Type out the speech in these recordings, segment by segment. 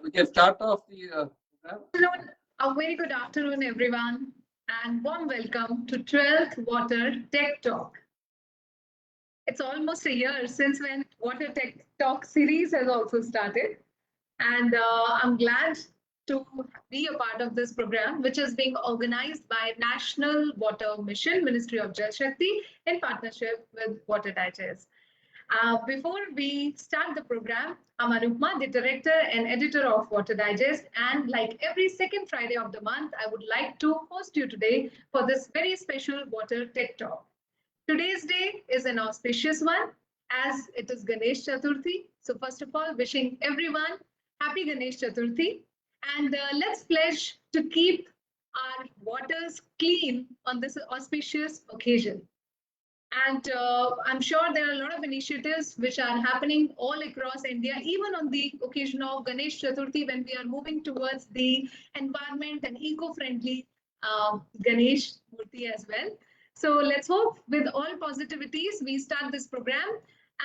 We can start off the program. Afternoon, a very good afternoon, everyone, and warm welcome to 12th Water Tech Talk. It's almost a year since when Water Tech Talk series has also started, and I'm glad to be a part of this program, which is being organized by National Water Mission, Ministry of Jal Shakti, in partnership with Water Digest. Before we start the program, I'm Anupma, the director and editor of Water Digest. And like every second Friday of the month, I would like to host you today for this very special Water Tech Talk. Today's day is an auspicious one as it is Ganesh Chaturthi. So, first of all, wishing everyone happy Ganesh Chaturthi. And let's pledge to keep our waters clean on this auspicious occasion. And I'm sure there are a lot of initiatives which are happening all across India, even on the occasion of Ganesh Chaturthi, when we are moving towards the environment and eco-friendly Ganesh Murti as well. So let's hope with all positivities we start this program.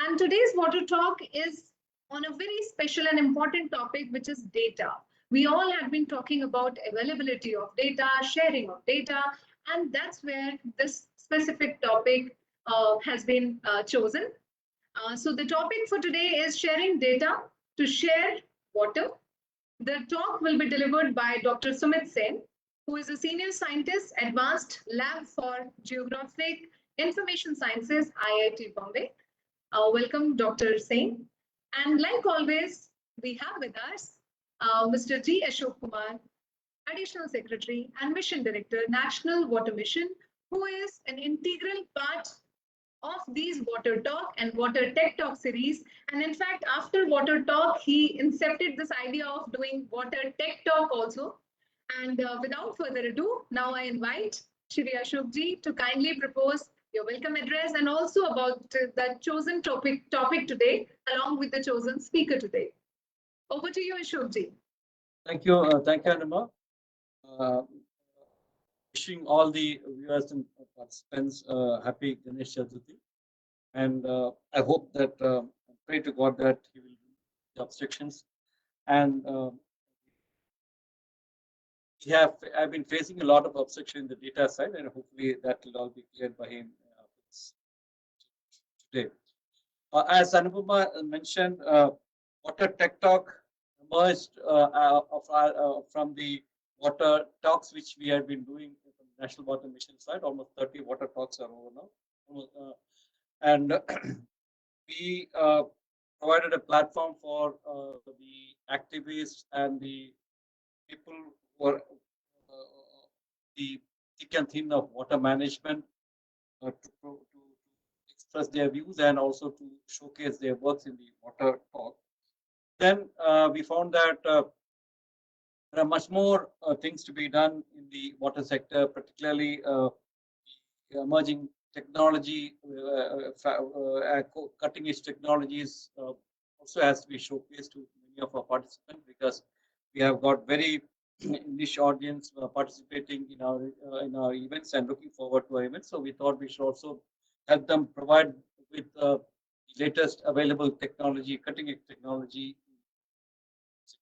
And today's Water Talk is on a very special and important topic, which is data. We all have been talking about availability of data, sharing of data, and that's where this specific topic has been chosen. So the topic for today is sharing data to share water. The talk will be delivered by Dr. Sumit Sen, who is a senior scientist, Advanced Lab for Geographic Information Sciences, IIT Bombay. Welcome, Dr. Sen. And like always, we have with us Mr. G. Ashok Kumar, Additional Secretary and Mission Director, National Water Mission, who is an integral part of these Water Talk and Water Tech Talk series. And in fact, after Water Talk, he incepted this idea of doing Water Tech Talk also. And without further ado, now I invite Shri Ashokji to kindly propose your welcome address and also about the chosen topic today, along with the chosen speaker today. Over to you, Ashokji. Thank you, Anuma. Uh, Wishing all the viewers and participants happy Ganesh Chaturthi, and I hope that I pray to God that He will remove the obstructions. And I've been facing a lot of obstruction in the data side, and hopefully that will all be cleared by Him today. As Anupama mentioned, Water Tech Talk emerged from the water talks which we have been doing from the National Water Mission side. Almost 30 water talks are over now. And we provided a platform for the activists and the people who are the thick and thin of water management to express their views and also to showcase their works in the water talk. Then we found that there are much more things to be done in the water sector, particularly emerging technology, cutting edge technologies also has to be showcased to many of our participants, because we have got very niche audience participating in our events and looking forward to our events. So we thought we should also help them provide with the latest available technology, cutting edge technology.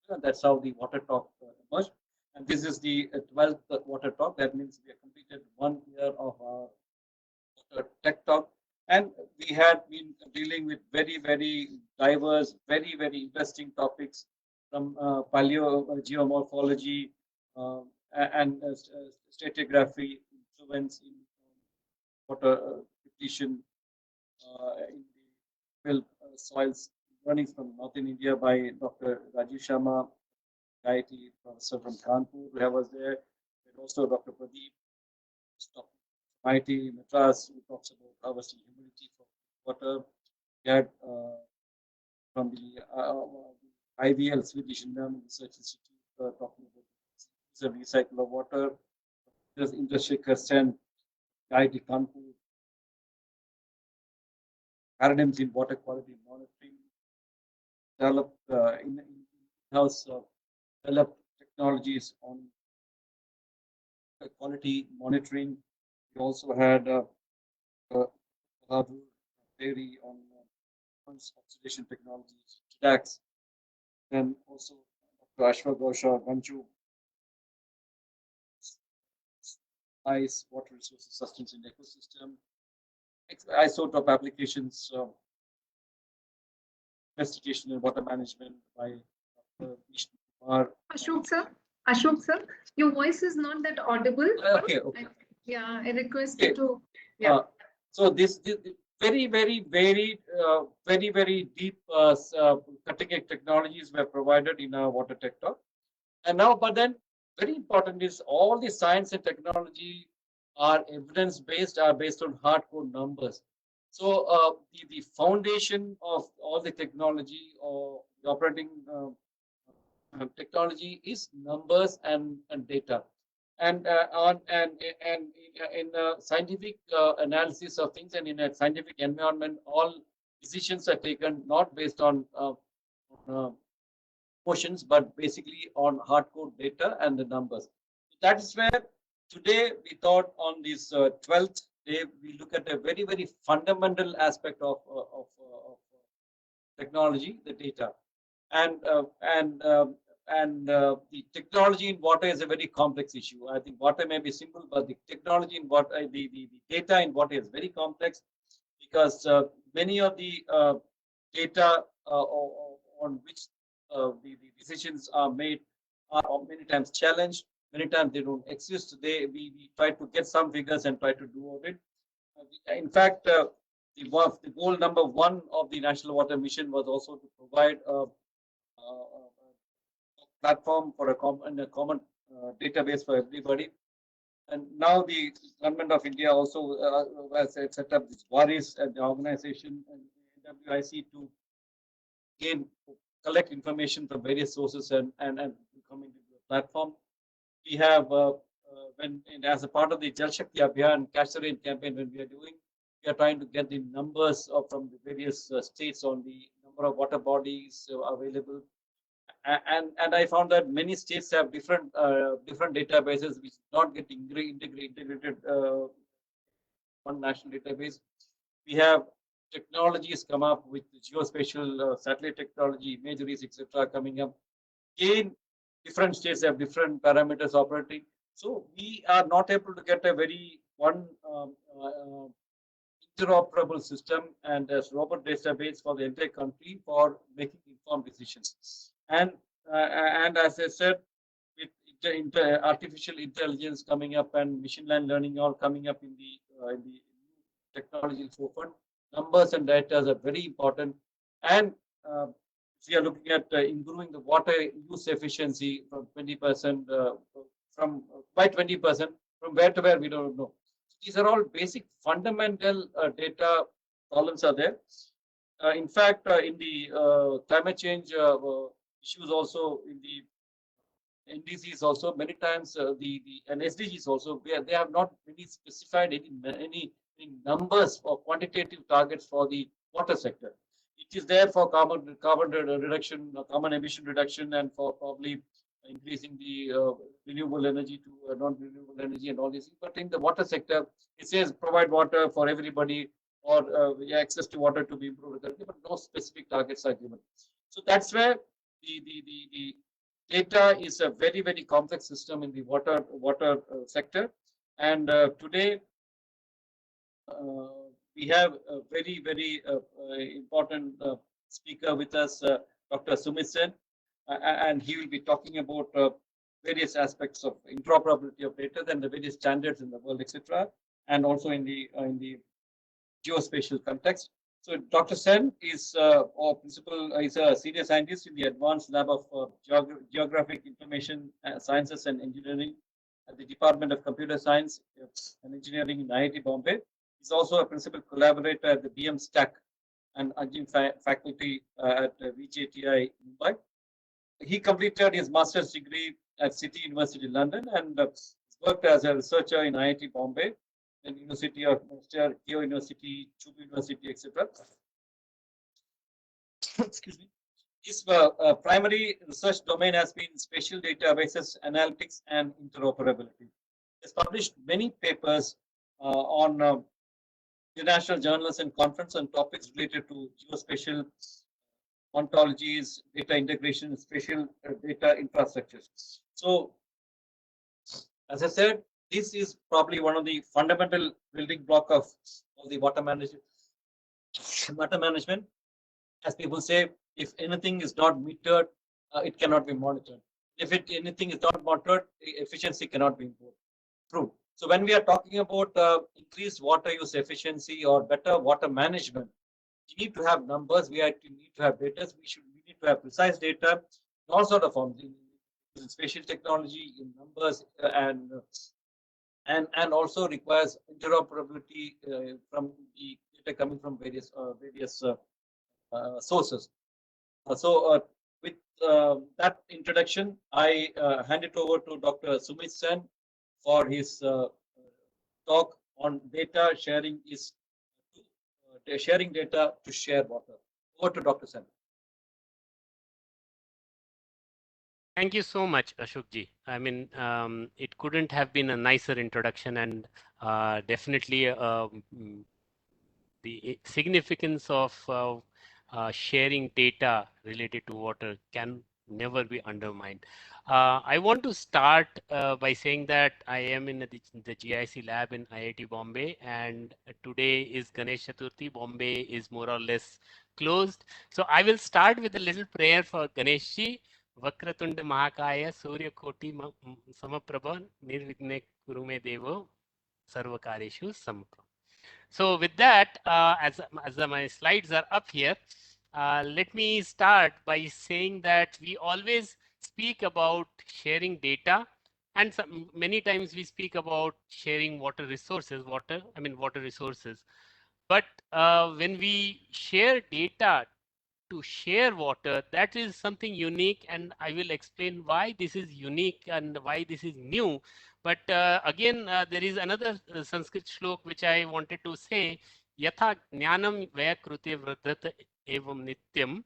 And that's how the water talk emerged. And this is the 12th water talk. That means we have completed 1 year of our water tech talk. And we had been dealing with very, very diverse, very, very interesting topics from paleogeomorphology and stratigraphy, influence in water depletion in the field soils, learnings from Northern India by Dr. Rajiv Sharma, IIT professor from Kanpur, who was there, and also Dr. Pradeep from IIT Madras, who talks about harvesting humidity from water. We had from the IVL, Swedish Environment Research Institute, talking about the recycle of water. There's Indrashekar Sen, IIT Kanpur, paradigms in water quality monitoring, developed in-house developed technologies on quality monitoring. We also had theory on oxidation technologies, TDAX, then also Ashwagosha, Ganju, ice, water resources, sustenance in ecosystem, isotope applications, investigation in water management by Vishnu Kumar. Ashok sir, Ashok sir, your voice is not that audible. Okay, okay. Yeah, I request Okay. you to. Yeah. So this very, very deep cutting edge technologies were provided in our water tech talk. And now, but then very important is all the science and technology are evidence based, are based on hardcore numbers. So the foundation of all the technology or the operating technology is numbers and data. And on and in scientific analysis of things and in a scientific environment, all decisions are taken not based on uh, questions, but basically on hardcore data and the numbers. That is where today we thought on this 12th day, we look at a very fundamental aspect of technology, the data. And the technology in water is a very complex issue. I think water may be simple, but the technology in water, the data in water is very complex because many of the data on which the decisions are made are many times challenged. Many times they don't exist. We try to get some figures and try to do of it. In fact, the goal number one of the National Water Mission was also to provide a platform for a common database for everybody. And now the government of India also has set up this WARIS and the organization and WIC to gain collect information from various sources and coming into the platform. We have when as a part of the Jal Shakti Abhiyan Catch the Rain campaign, when we are doing, we are trying to get the numbers from the various states on the number of water bodies available. And I found that many states have different databases which not get integrated one national database. We have technologies come up with geospatial satellite technology, imageries, etc. coming up. Again, different states have different parameters operating. So we are not able to get a very one interoperable system and a robust database for the entire country for making informed decisions. And as I said, with artificial intelligence coming up and machine learning all coming up in the technology forefront, numbers and data are very important. And we are looking at improving the water use efficiency from 20% from by 20% from where to where we don't know. These are all basic fundamental data problems are there. In fact, in the climate change issues also in the NDCs also many times the and SDGs also where they have not really specified any numbers or quantitative targets for the water sector. It is there for carbon reduction, carbon emission reduction, and for probably increasing the renewable energy to non-renewable energy and all these things. But in the water sector, it says provide water for everybody or access to water to be improved, but no specific targets are given. So that's where the data is a very complex system in the water sector. And today we have a very important speaker with us, Dr. Sumit Sen, and he will be talking about various aspects of interoperability of data and the various standards in the world, etc., and also in the geospatial context. So Dr. Sen is our principal, is a senior scientist in the Advanced Lab of Geographic Information Sciences and Engineering at the Department of Computer Science and Engineering in IIT Bombay. He's also a principal collaborator at the BM Stack and adjunct faculty at VJTI Mumbai. He completed his master's degree at City University London and worked as a researcher in IIT Bombay and University of Manchester, Keio University, Chubu University, etc. Excuse me. His primary research domain has been spatial databases, analytics, and interoperability. He has published many papers on international journals and conferences on topics related to geospatial ontologies, data integration, spatial data infrastructures. So, as I said, this is probably one of the fundamental building block of the water management. Water management, as people say, if anything is not metered, it cannot be monitored. If anything is not monitored, efficiency cannot be improved. True. So when we are talking about increased water use efficiency or better water management, we need to have numbers. Need to have data. We need to have precise data in all sort of forms, in spatial technology, in numbers, and also requires interoperability from the data coming from various sources. So with that introduction, I hand it over to Dr. Sumit Sen for his talk on data sharing is sharing data to share water. Over to Dr. Sen. Thank you so much, Ashokji. I mean, it couldn't have been a nicer introduction, and definitely the significance of sharing data related to water can never be undermined. I want to start by saying that I am in the GIC lab in IIT Bombay, and today is Ganesh Chaturthi. Bombay is more or less closed. So I will start with a little prayer for Ganeshji. Vakratunda Mahakaya Surya Koti Samaprabha Nirvigne Kurume Devo Sarvakareshu Samapra. So with that, as my slides are up here, let me start by saying that we always speak about sharing data, and many times we speak about sharing water resources, water resources. But when we share data to share water, that is something unique, and I will explain why this is unique and why this is new. But again, there is another Sanskrit shlok which I wanted to say. Yatha jnanam vaya krute vradhat evam nityam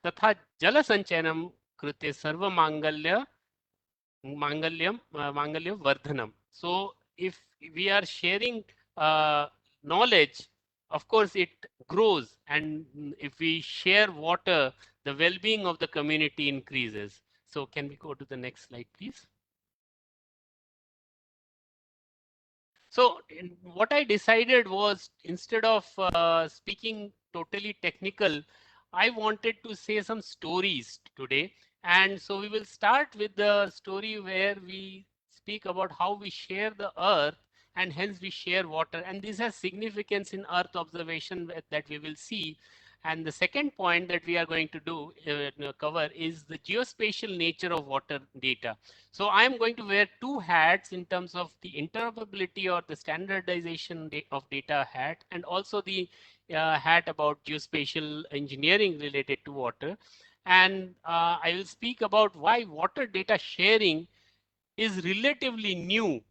तथा जल संचयनम कृते सर्व mangalyam vardhanam. So if we are sharing knowledge, of course it grows, and if we share water, the well-being of the community increases. So can we go to the next slide, please? So what I decided was, instead of speaking totally technical, I wanted to say some stories today. And so we will start with the story where we speak about how we share the earth, and hence we share water. And this has significance in earth observation that we will see. And the second point that we are going to do cover is the geospatial nature of water data. So I am going to wear two hats in terms of the interoperability or the standardization of data hat, and also the hat about geospatial engineering related to water. And I will speak about why water data sharing is relatively new,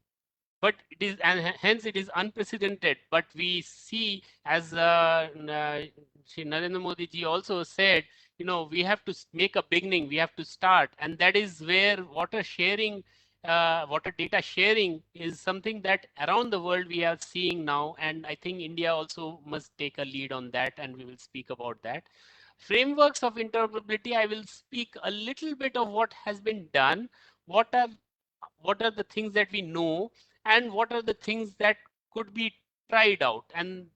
but it is, and hence it is unprecedented. But we see, as Shri Narendra Modi ji also said, we have to make a beginning, we have to start, and that is where water sharing, water data sharing is something that around the world we are seeing now, and I think India also must take a lead on that, and we will speak about that. Frameworks of interoperability, I will speak a little bit of what has been done, what are the things that we know, and what are the things that could be tried out. And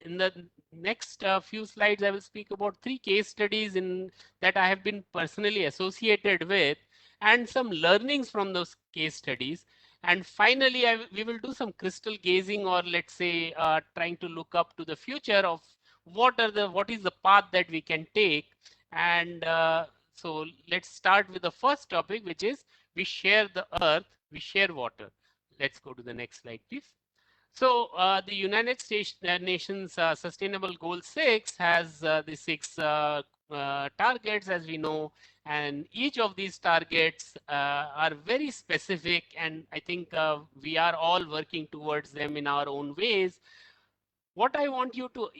in the next few slides, I will speak about 3 case studies that I have been personally associated with, and some learnings from those case studies. And finally, we will do some crystal gazing, or let's say trying to look up to the future of what is the path that we can take. And so let's start with the first topic, which is we share the earth, we share water. Let's go to the next slide, please. So the United States Nations Sustainable Goal 6 has the 6 targets, as we know, and each of these targets are very specific, and I think we are all working towards them in our own ways. What I want you to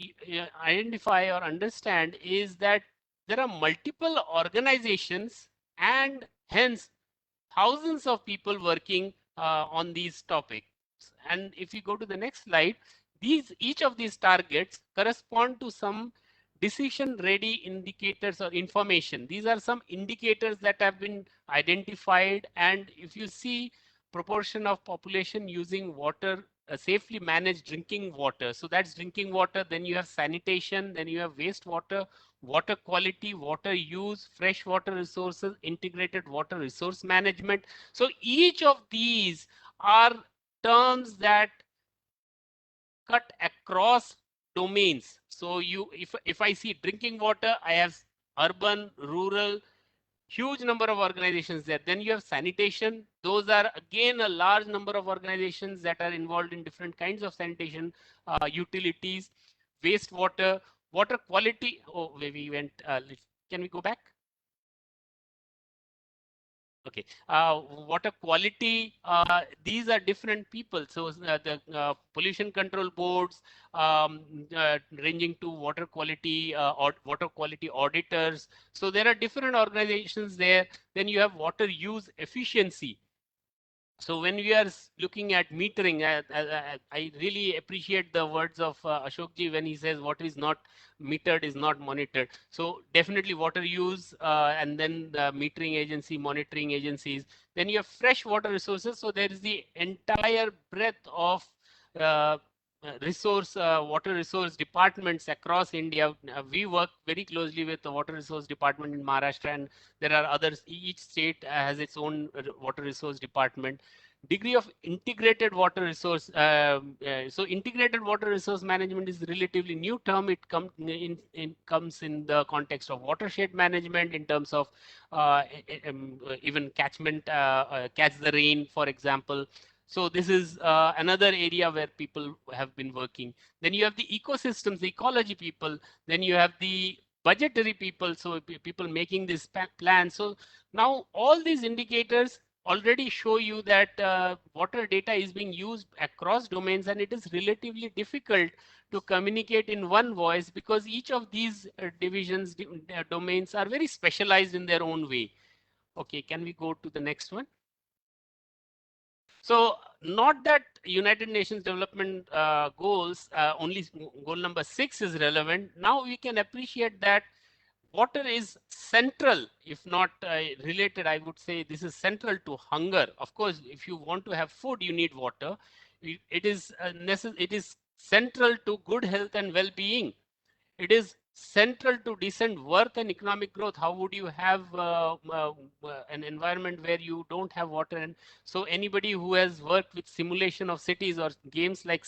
identify or understand is that there are multiple organizations, and hence thousands of people working on these topics. And if you go to the next slide, each of these targets correspond to some decision ready indicators or information. These are some indicators that have been identified, and if you see proportion of population using water, safely managed drinking water. So that's drinking water, then you have sanitation, then you have wastewater, water quality, water use, fresh water resources, integrated water resource management. So each of these are terms that cut across domains. So if I see drinking water, I have urban, rural, huge number of organizations there. Then you have sanitation. Those are again a large number of organizations that are involved in different kinds of sanitation utilities, wastewater, water quality. Oh, we went. Can we go back? Okay, water quality, these are different people. So the pollution control boards, ranging to water quality or water quality auditors. So there are different organizations there. Then you have water use efficiency. So when we are looking at metering, I really appreciate the words of Ashokji when he says what is not metered is not monitored. So definitely water use, and then the metering agency, monitoring agencies. Then you have fresh water resources. So there is the entire breadth of uh, water resource departments across India. We work very closely with the water resource department in Maharashtra, and there are others. Each state has its own water resource department. Degree of integrated water resource. So integrated water resource management is a relatively new term. It comes in the context of watershed management in terms of even catchment, catch the rain, for example. So this is another area where people have been working. Then you have the ecosystems, the ecology people. Then you have the budgetary people, so people making this plan. So now all these indicators already show you that water data is being used across domains, and it is relatively difficult to communicate in one voice because each of these divisions, domains are very specialized in their own way. Okay, can we go to the next one? So not that United Nations Development Goals, only goal number 6 is relevant. Now we can appreciate that water is central, if not related. I would say this is central to hunger. Of course, if you want to have food, you need water. It is it is central to good health and well-being. It is central to decent worth and economic growth. How would you have an environment where you don't have water? And so anybody who has worked with simulation of cities or games like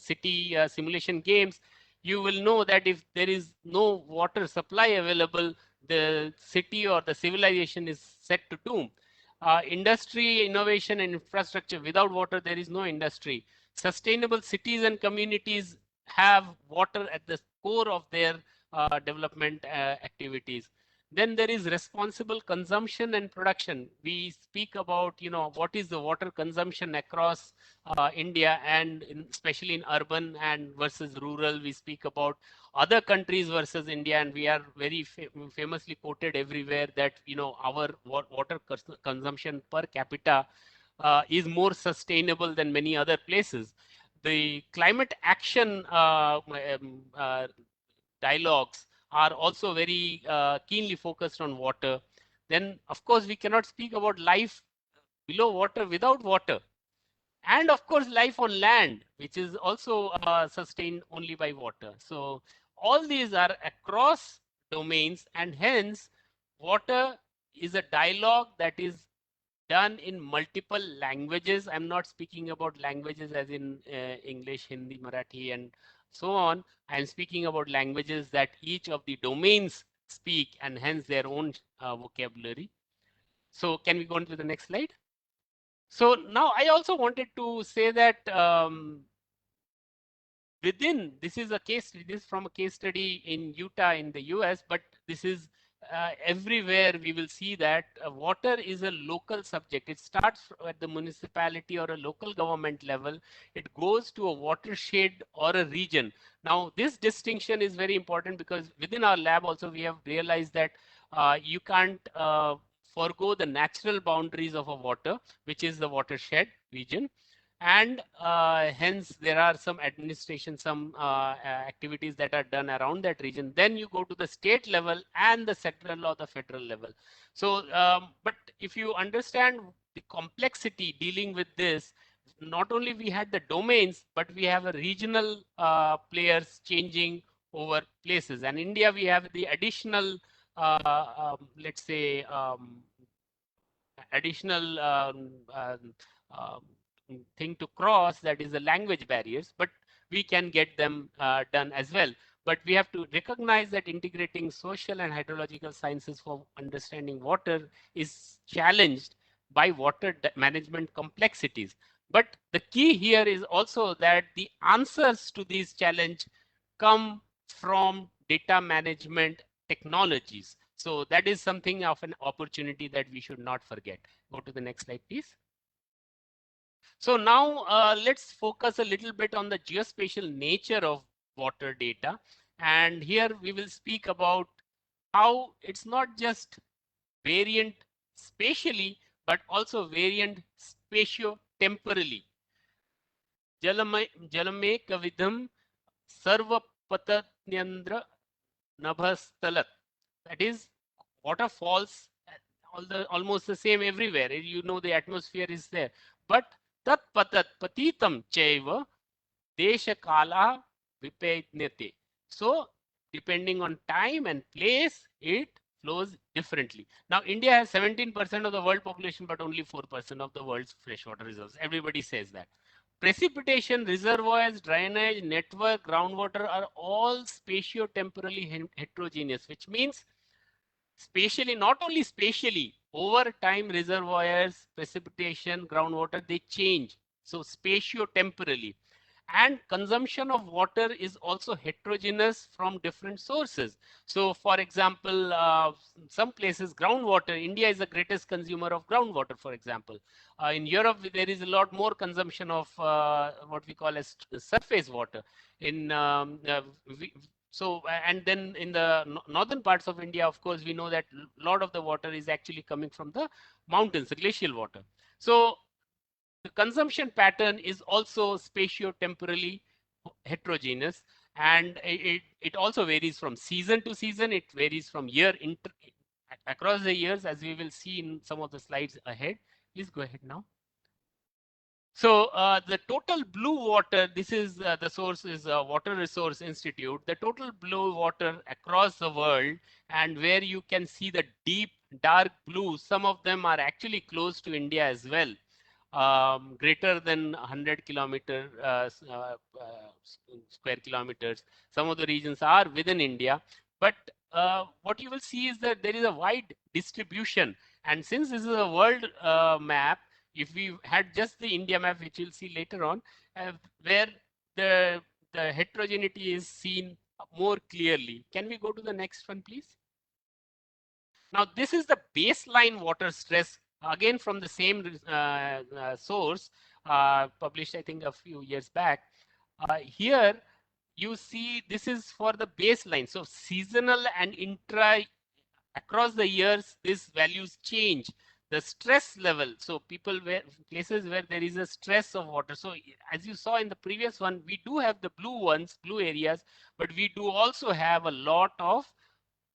city simulation games, you will know that if there is no water supply available, the city or the civilization is set to doom. Industry, innovation, and infrastructure. Without water, there is no industry. Sustainable cities and communities have water at the core of their development activities. Then there is responsible consumption and production. We speak about, what is the water consumption across India, and especially in urban and versus rural. We speak about other countries versus India, and we are very famously quoted everywhere that, our water consumption per capita is more sustainable than many other places. The climate action dialogues are also very keenly focused on water. Then, of course, we cannot speak about life below water without water. And of course, life on land, which is also sustained only by water. So all these are across domains, and hence water is a dialogue that is done in multiple languages. I'm not speaking about languages as in English, Hindi, Marathi, and so on. I'm speaking about languages that each of the domains speak, and hence their own vocabulary. So can we go on to the next slide? So now I also wanted to say that within, this is a case, this is from a case study in Utah in the US, but this is everywhere. We will see that water is a local subject. It starts at the municipality or a local government level. It goes to a watershed or a region. Now, this distinction is very important because within our lab also we have realized that you can't forego the natural boundaries of a water, which is the watershed region. and hence there are some administration, some activities that are done around that region. Then you go to the state level and the central or the federal level. So, but if you understand the complexity dealing with this, not only we had the domains, but we have a regional players changing over places. And India, we have the additional, let's say, additional um, thing to cross, that is the language barriers, but we can get them done as well. But we have to recognize that integrating social and hydrological sciences for understanding water is challenged by water management complexities. But the key here is also that the answers to these challenges come from data management technologies. So that is something of an opportunity that we should not forget. Go to the next slide, please. So now let's focus a little bit on the geospatial nature of water data. And here we will speak about how it's not just variant spatially, but also variant spatio-temporally. Jalame kavidham sarvapatatnyandra nabhastalat. That is, water falls almost the same everywhere. You know, the atmosphere is there. But tat patat patitam chaiva desha kala vipajnate. So depending on time and place, it flows differently. Now, India has 17% of the world population, but only 4% of the world's freshwater reserves. Everybody says that. Precipitation, reservoirs, drainage, network, groundwater are all spatio-temporally heterogeneous, which means spatially, not only spatially, over time reservoirs, precipitation, groundwater, they change. So spatio-temporally. And consumption of water is also heterogeneous from different sources. So for example, some places groundwater, India is the greatest consumer of groundwater, for example. In Europe, there is a lot more consumption of what we call as surface water. In so, and then in the northern parts of India, of course, we know that a lot of the water is actually coming from the mountains, the glacial water. So the consumption pattern is also spatio-temporally heterogeneous, and it also varies from season to season. It varies from year across the years, as we will see in some of the slides ahead. Please go ahead now. So the total blue water, this is the source is Water Resource Institute, the total blue water across the world, and where you can see the deep dark blue, some of them are actually close to India as well. Greater than 100 kilometer square kilometers. Some of the regions are within India, but what you will see is that there is a wide distribution. And since this is a world map, if we had just the India map, which you'll see later on, where the, the heterogeneity is seen more clearly. Can we go to the next one, please? Now, this is the baseline water stress, again from the same source, published, I think, a few years back. Here, you see this is for the baseline. So seasonal and intra across the years, these values change. The stress level, so people where places where there is a stress of water. So as you saw in the previous one, we do have the blue ones, blue areas, but we do also have a lot of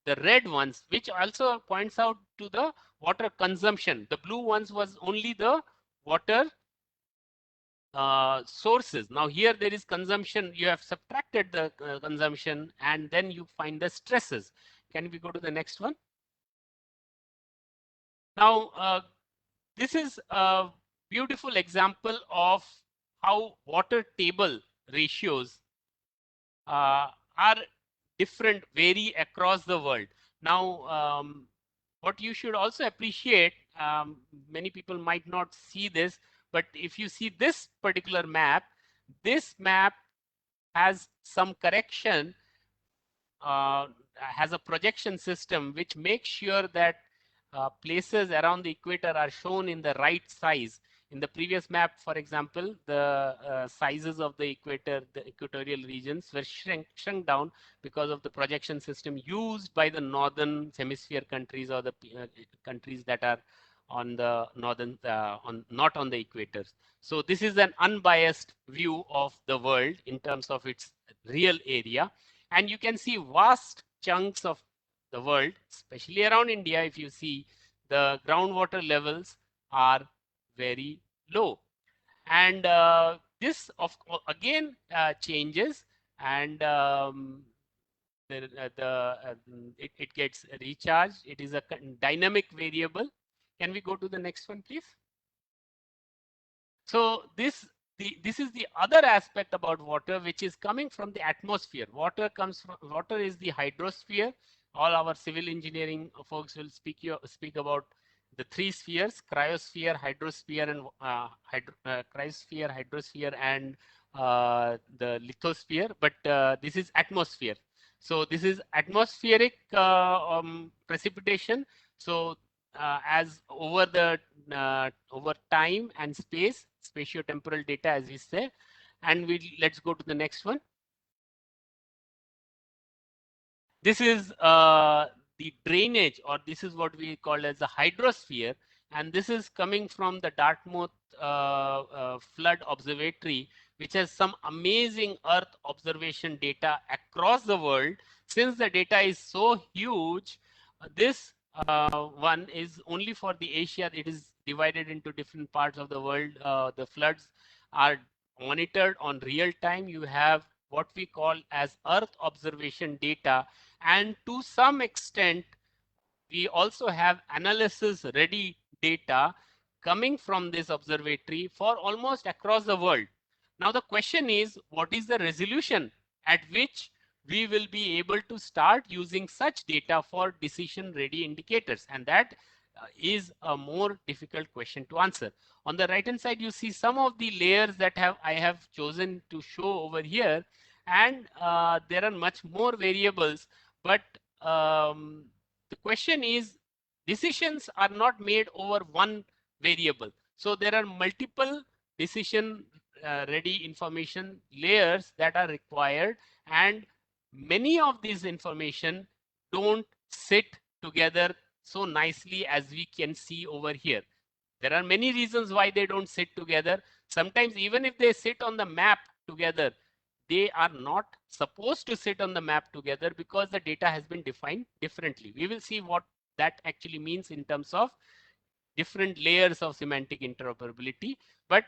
the red ones, which also points out to the water consumption. The blue ones was only the water sources. Now here there is consumption. You have subtracted the consumption, and then you find the stresses. Can we go to the next one? Now this is a beautiful example of how water table ratios are different, vary across the world. Now what you should also appreciate, many people might not see this, but if you see this particular map, this map has some correction, has a projection system which makes sure that places around the equator are shown in the right size. In the previous map, for example, the sizes of the equator, the equatorial regions were shrunk down because of the projection system used by the northern hemisphere countries, or the countries that are on the northern, not on the equators. So this is an unbiased view of the world in terms of its real area. And you can see vast chunks of the world, especially around India. If you see, the groundwater levels are very low. And this again changes, and it gets recharged. It is a dynamic variable. Can we go to the next one, please? So this is the other aspect about water, which is coming from the atmosphere. Water is the hydrosphere. All our civil engineering folks will speak about the three spheres: cryosphere, hydrosphere, and cryosphere, hydrosphere, and the lithosphere. But this is atmosphere. So this is atmospheric precipitation. So as over time and space, spatiotemporal data, as we say. And let's go to the next one. This is the drainage, or this is what we call as the hydrosphere, and this is coming from the Dartmouth Flood Observatory, which has some amazing Earth observation data across the world. Since the data is so huge, this one is only for the Asia. It is divided into different parts of the world. The floods are monitored on real time. You have what we call as Earth observation data, and to some extent we also have analysis ready data coming from this observatory for almost across the world. Now the question is, what is the resolution at which we will be able to start using such data for decision ready indicators? And that is a more difficult question to answer. On the right hand side, you see some of the layers that I have chosen to show over here, and there are much more variables, but the question is, decisions are not made over one variable. So there are multiple decision ready information layers that are required, and many of these information don't sit together so nicely as we can see over here. There are many reasons why they don't sit together. Sometimes even if they sit on the map together, they are not supposed to sit on the map together because the data has been defined differently. We will see what that actually means in terms of different layers of semantic interoperability. But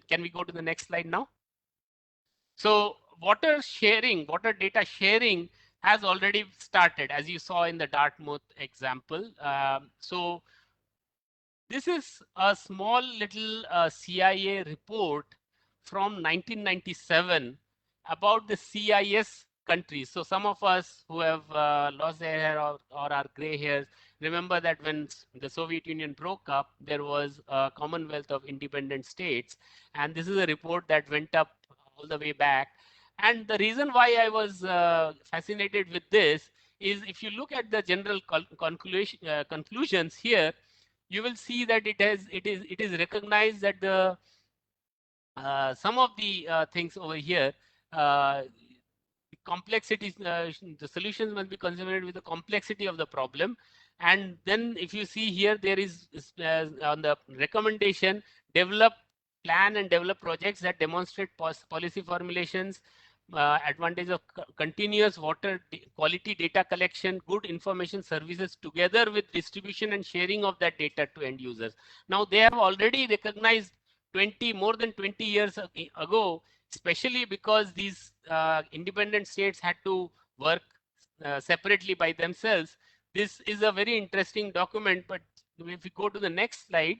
can we go to the next slide now? So water data sharing has already started, as you saw in the Dartmouth example. So this is a small little CIA report from 1997 about the CIS countries. So some of us who have lost their hair or are gray hairs remember that when the Soviet Union broke up, there was a Commonwealth of Independent States. And this is a report that went up all the way back. And the reason why I was fascinated with this is, if you look at the general conclusions here, you will see that it is recognized that the some of the things over here, complexities, the solutions must be considered with the complexity of the problem. And then if you see here, there is on the recommendation, plan and develop projects that demonstrate policy formulations, advantage of continuous water quality data collection, good information services, together with distribution and sharing of that data to end users. Now they have already recognized more than 20 years ago, especially because these independent states had to work separately by themselves. This is a very interesting document, but if we go to the next slide,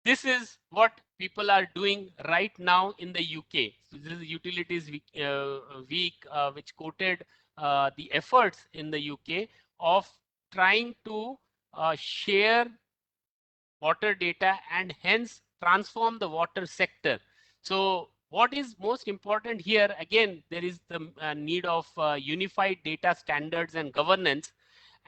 this is what people are doing right now in the UK. So this is Utilities Week, which quoted the efforts in the UK of trying to share water data and hence transform the water sector. So what is most important here, again, there is the need of unified data standards and governance.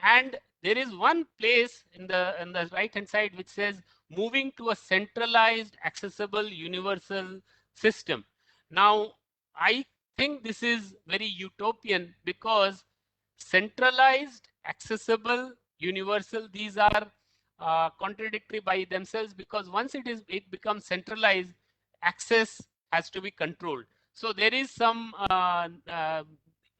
And there is one place in the right hand side which says moving to a centralized, accessible, universal system. Now, I think this is very utopian, because centralized, accessible, universal, these are contradictory by themselves, because once it becomes centralized, access has to be controlled. So there is some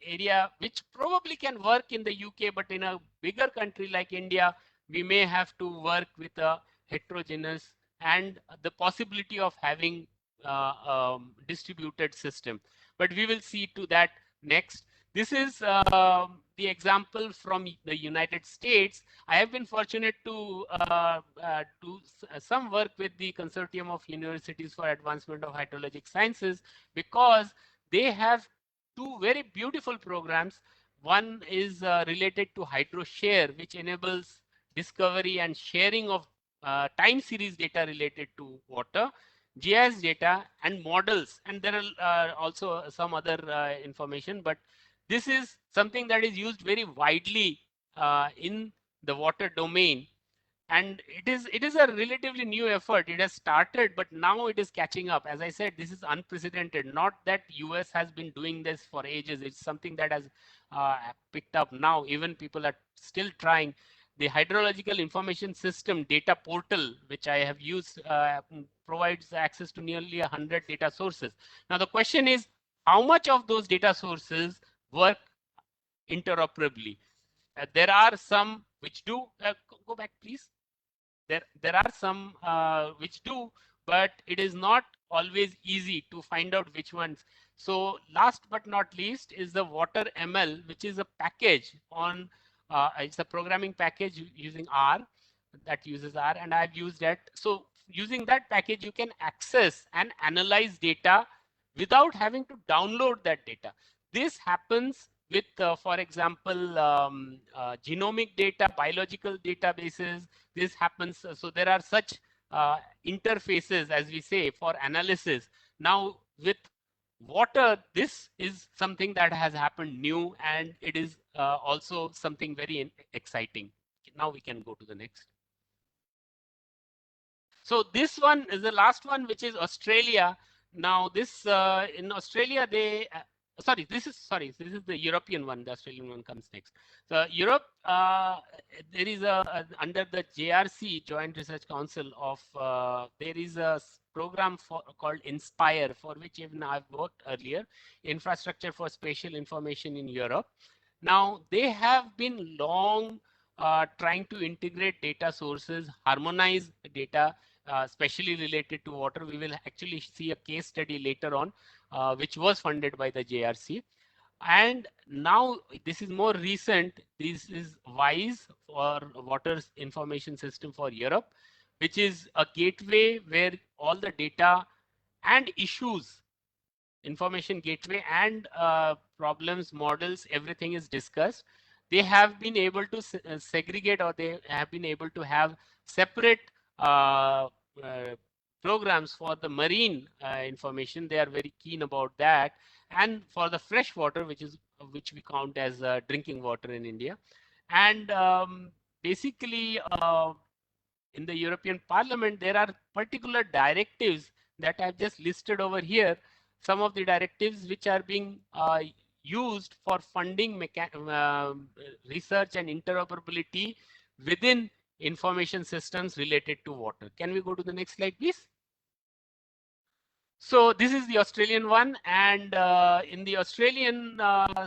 area which probably can work in the UK, but in a bigger country like India, we may have to work with a heterogeneous and the possibility of having distributed system. But we will see to that next. This is the example from the United States. I have been fortunate to do some work with the Consortium of Universities for Advancement of Hydrologic Sciences, because they have two very beautiful programs. One is related to HydroShare, which enables discovery and sharing of time series data related to water, GIS data and models, and there are also some other information, but this is something that is used very widely in the water domain. And it is a relatively new effort. It has started, but now it is catching up. As I said, this is unprecedented. Not that US has been doing this for ages. It's something that has picked up now. Even people are still trying. The hydrological information system data portal, which I have used, provides access to nearly 100 data sources. Now the question is, how much of those data sources work interoperably? There are some which do. Go back, please. There are some which do, but it is not always easy to find out which ones. So last but not least is the Water ML, which is a package on it's a programming package using R, that uses R, and I've used that. So using that package, you can access and analyze data without having to download that data. This happens with, for example, genomic data, biological databases. This happens. So there are such interfaces, as we say, for analysis. Now with water, this is something that has happened new, and it is also something very exciting. Now we can go to the next. So this one is the last one, which is Australia. Now this in Australia, they this is the European one. The Australian one comes next. So Europe, there is under the JRC, Joint Research Council of there is a program called Inspire, for which even I've worked earlier, Infrastructure for Spatial Information in Europe. Now they have been long trying to integrate data sources, harmonize data, especially related to water. We will actually see a case study later on, which was funded by the JRC. And now this is more recent. This is WISE, for Water Information System for Europe, which is a gateway where all the data and issues, information gateway and problems, models, everything is discussed. They have been able to segregate, or they have been able to have separate programs for the marine information. They are very keen about that, and for the fresh water, which we count as drinking water in India. And basically in the European Parliament, there are particular directives that I've just listed over here. Some of the directives which are being used for funding research and interoperability within information systems related to water. Can we go to the next slide, please? So this is the Australian one, and in the Australian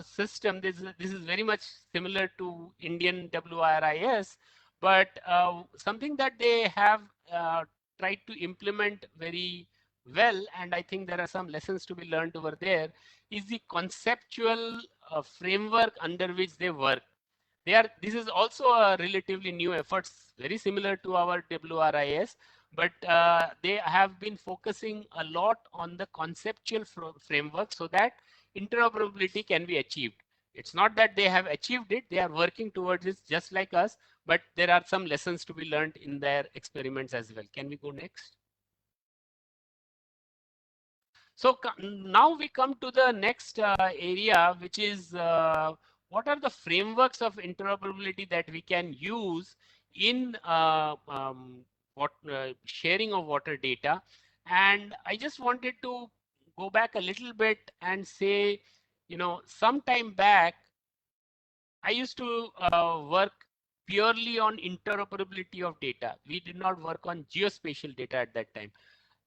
system, this is very much similar to Indian WRIS, but something that they have tried to implement very well, and I think there are some lessons to be learned over there, is the conceptual framework under which they work. This is also a relatively new effort, very similar to our WRIS, but they have been focusing a lot on the conceptual framework so that interoperability can be achieved. It's not that they have achieved it, they are working towards it just like us, but there are some lessons to be learned in their experiments as well. Can we go next? So now we come to the next area, which is what are the frameworks of interoperability that we can use in sharing of water data. And I just wanted to go back a little bit and say, some time back, I used to work purely on interoperability of data. We did not work on geospatial data at that time.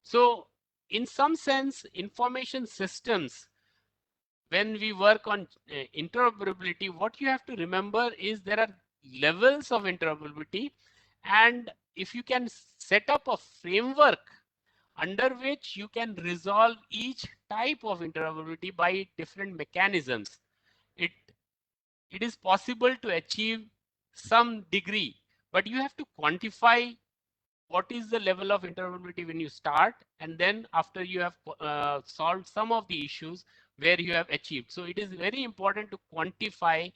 So in some sense, information systems, when we work on interoperability, what you have to remember is there are levels of interoperability. And if you can set up a framework under which you can resolve each type of interoperability by different mechanisms, it it is possible to achieve some degree, but you have to quantify what is the level of interoperability when you start, and then after you have solved some of the issues where you have achieved. So it is very important to quantify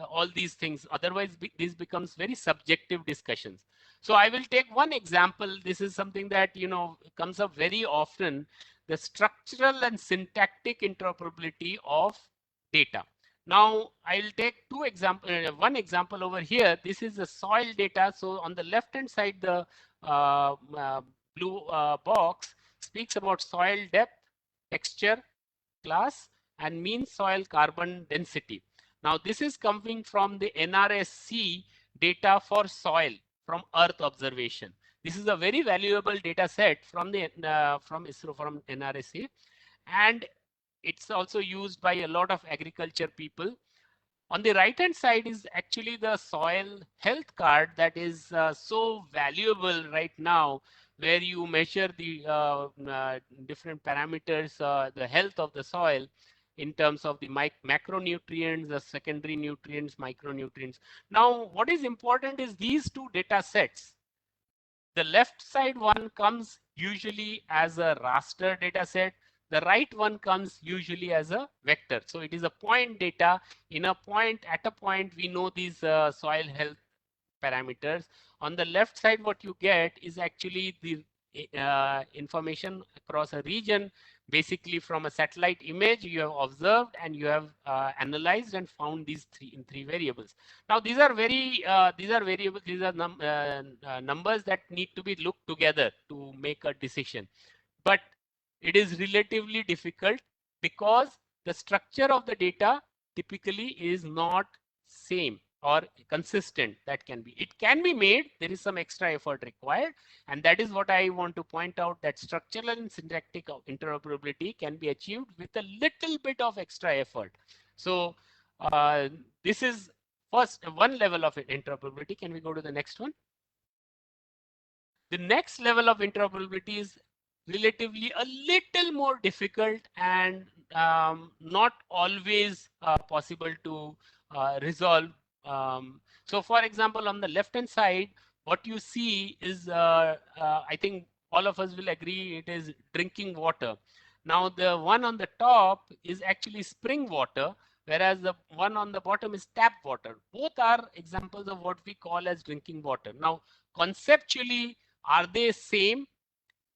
all these things. Otherwise, this becomes very subjective discussions. So I will take one example. This is something that comes up very often: the structural and syntactic interoperability of data. Now I'll take one example over here. This is the soil data. So on the left hand side, the blue box speaks about soil depth, texture, class, and mean soil carbon density. Now this is coming from the NRSC data for soil from Earth observation. This is a very valuable data set from the from ISRO, from NRSC, and it's also used by a lot of agriculture people. On the right hand side is actually the soil health card that is so valuable right now, where you measure the different parameters, the health of the soil in terms of the macronutrients, the secondary nutrients, micronutrients. Now, what is important is these two data sets. The left side one comes usually as a raster data set. The right one comes usually as a vector. So it is a point data. At a point, we know these soil health parameters. On the left side, what you get is actually the information across a region. Basically, from a satellite image, you have observed and you have analyzed and found these three variables. Now, these are variables. These are numbers that need to be looked together to make a decision. But it is relatively difficult because the structure of the data typically is not same or consistent. That can be, it can be made. There is some extra effort required, and that is what I want to point out, that structural and syntactic interoperability can be achieved with a little bit of extra effort. So this is first one level of interoperability. Can we go to the next one? The next level of interoperability is relatively a little more difficult and not always possible to resolve. So for example, on the left hand side, what you see is, I think all of us will agree, it is drinking water. Now the one on the top is actually spring water, whereas the one on the bottom is tap water. Both are examples of what we call as drinking water. Now, conceptually, are they same?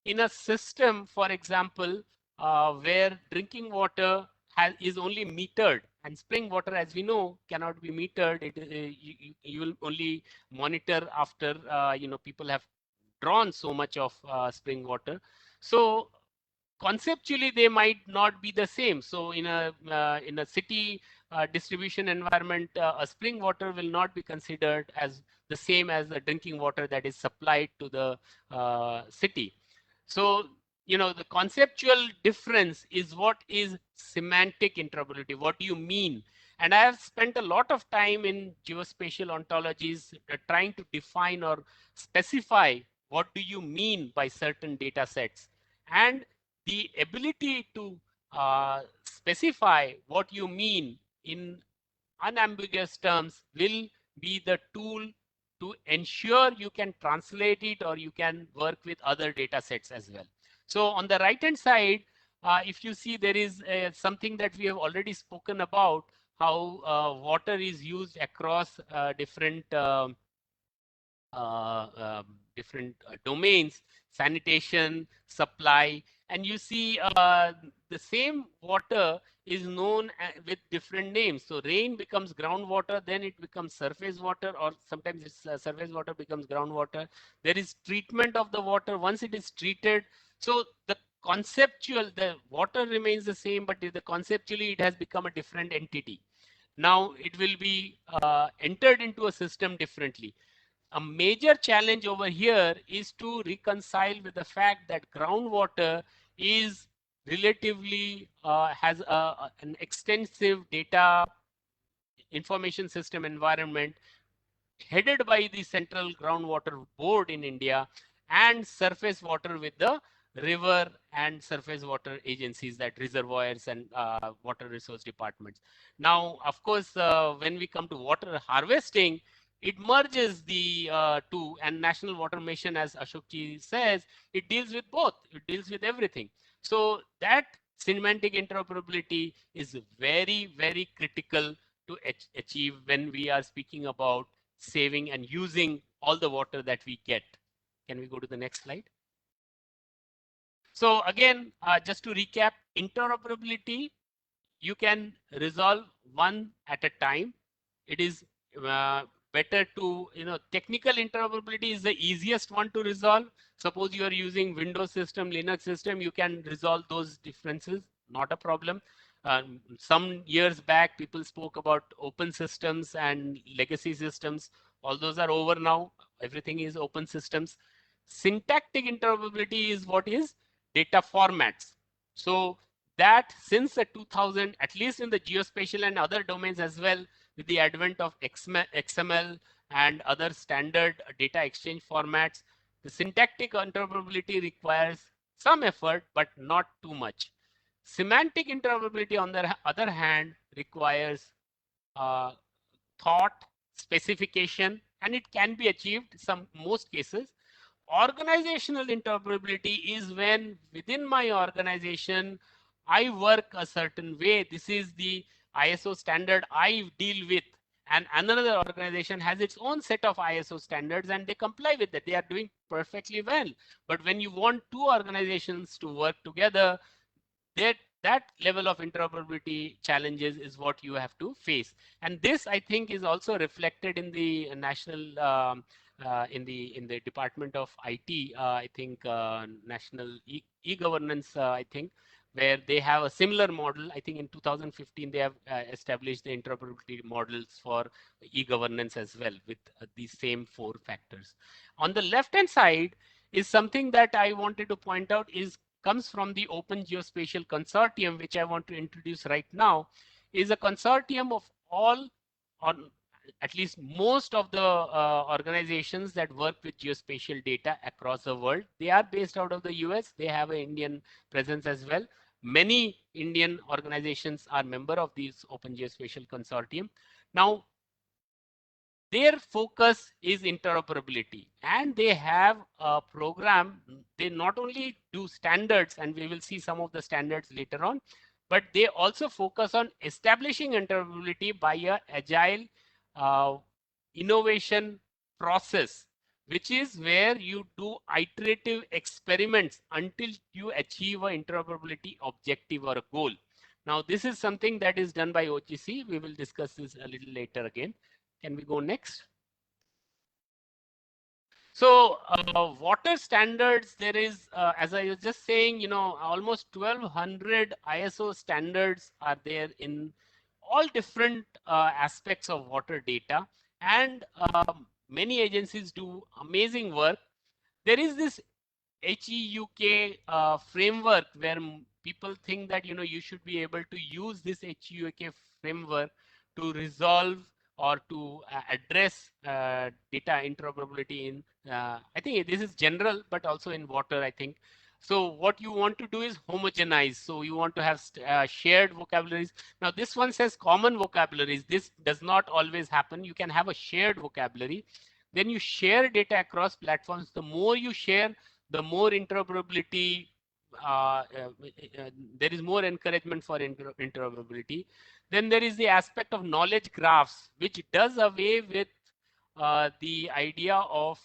In a system, for example, where drinking water is only metered, and spring water, as we know, cannot be metered. You will only monitor after people have drawn so much of spring water. So conceptually they might not be the same. So in a city distribution environment, a spring water will not be considered as the same as the drinking water that is supplied to the city. So the conceptual difference is what is semantic interoperability. What do you mean? And I have spent a lot of time in geospatial ontologies trying to define or specify what do you mean by certain data sets. And the ability to specify what you mean in unambiguous terms will be the tool to ensure you can translate it, or you can work with other data sets as well. So on the right hand side, if you see, there is something that we have already spoken about, how water is used across different different domains: sanitation, supply, and you see the same water is known with different names. So rain becomes groundwater, then it becomes surface water, or sometimes it's surface water becomes groundwater. There is treatment of the water once it is treated. So the water remains the same, but conceptually it has become a different entity. now it will be entered into a system differently. A major challenge over here is to reconcile with the fact that groundwater is relatively has an extensive data information system environment headed by the Central Groundwater Board in India, and surface water with the river and surface water agencies, that reservoirs and water resource departments. Now, of course, when we come to water harvesting, it merges the two, and National Water Mission, as Ashokji says, it deals with both. It deals with everything. So that semantic interoperability is very, very critical to achieve when we are speaking about saving and using all the water that we get. Can we go to the next slide? So again, just to recap, interoperability, you can resolve one at a time. It is uh, better to, technical interoperability is the easiest one to resolve. Suppose you are using Windows system, Linux system, you can resolve those differences, not a problem. Some years back, people spoke about open systems and legacy systems. All those are over now. Everything is open systems. Syntactic interoperability is what is data formats. So that since the 2000, at least in the geospatial and other domains as well, with the advent of XML and other standard data exchange formats, the syntactic interoperability requires some effort, but not too much. Semantic interoperability, on the other hand, requires uh, thought, specification, and it can be achieved most cases. Organizational interoperability is when within my organization, I work a certain way. This is the ISO standard I deal with. And another organization has its own set of ISO standards and they comply with it. They are doing perfectly well. But when you want two organizations to work together, that that level of interoperability challenges is what you have to face, and this I think is also reflected in the national in the Department of IT, I think national e-governance, I think, where they have a similar model. I think in 2015 they have established the interoperability models for e-governance as well, with these same four factors. On the left hand side is something that I wanted to point out, is comes from the Open Geospatial Consortium, which I want to introduce right now. Is a consortium of all, or at least most of the organizations that work with geospatial data across the world. They are based out of the US. They have an Indian presence as well. Many Indian organizations are member of these Open Geospatial Consortium. Now, their focus is interoperability, and they have a program. They not only do standards, and we will see some of the standards later on, but they also focus on establishing interoperability by a agile uh, innovation process, which is where you do iterative experiments until you achieve an interoperability objective or a goal. Now, this is something that is done by OGC. We will discuss this a little later again. Can we go next? So water standards, there is, as I was just saying, almost 1200 ISO standards are there in all different aspects of water data, and many agencies do amazing work. There is this HEUK framework where people think that you should be able to use this HEUK framework to resolve or to address data interoperability in I think this is general, but also in water, I think. So what you want to do is homogenize. So you want to have shared vocabularies. Now this one says common vocabularies. This does not always happen. You can have a shared vocabulary. Then you share data across platforms. The more you share, the more interoperability, uh, uh, there is more encouragement for interoperability. Then there is the aspect of knowledge graphs, which does away with the idea of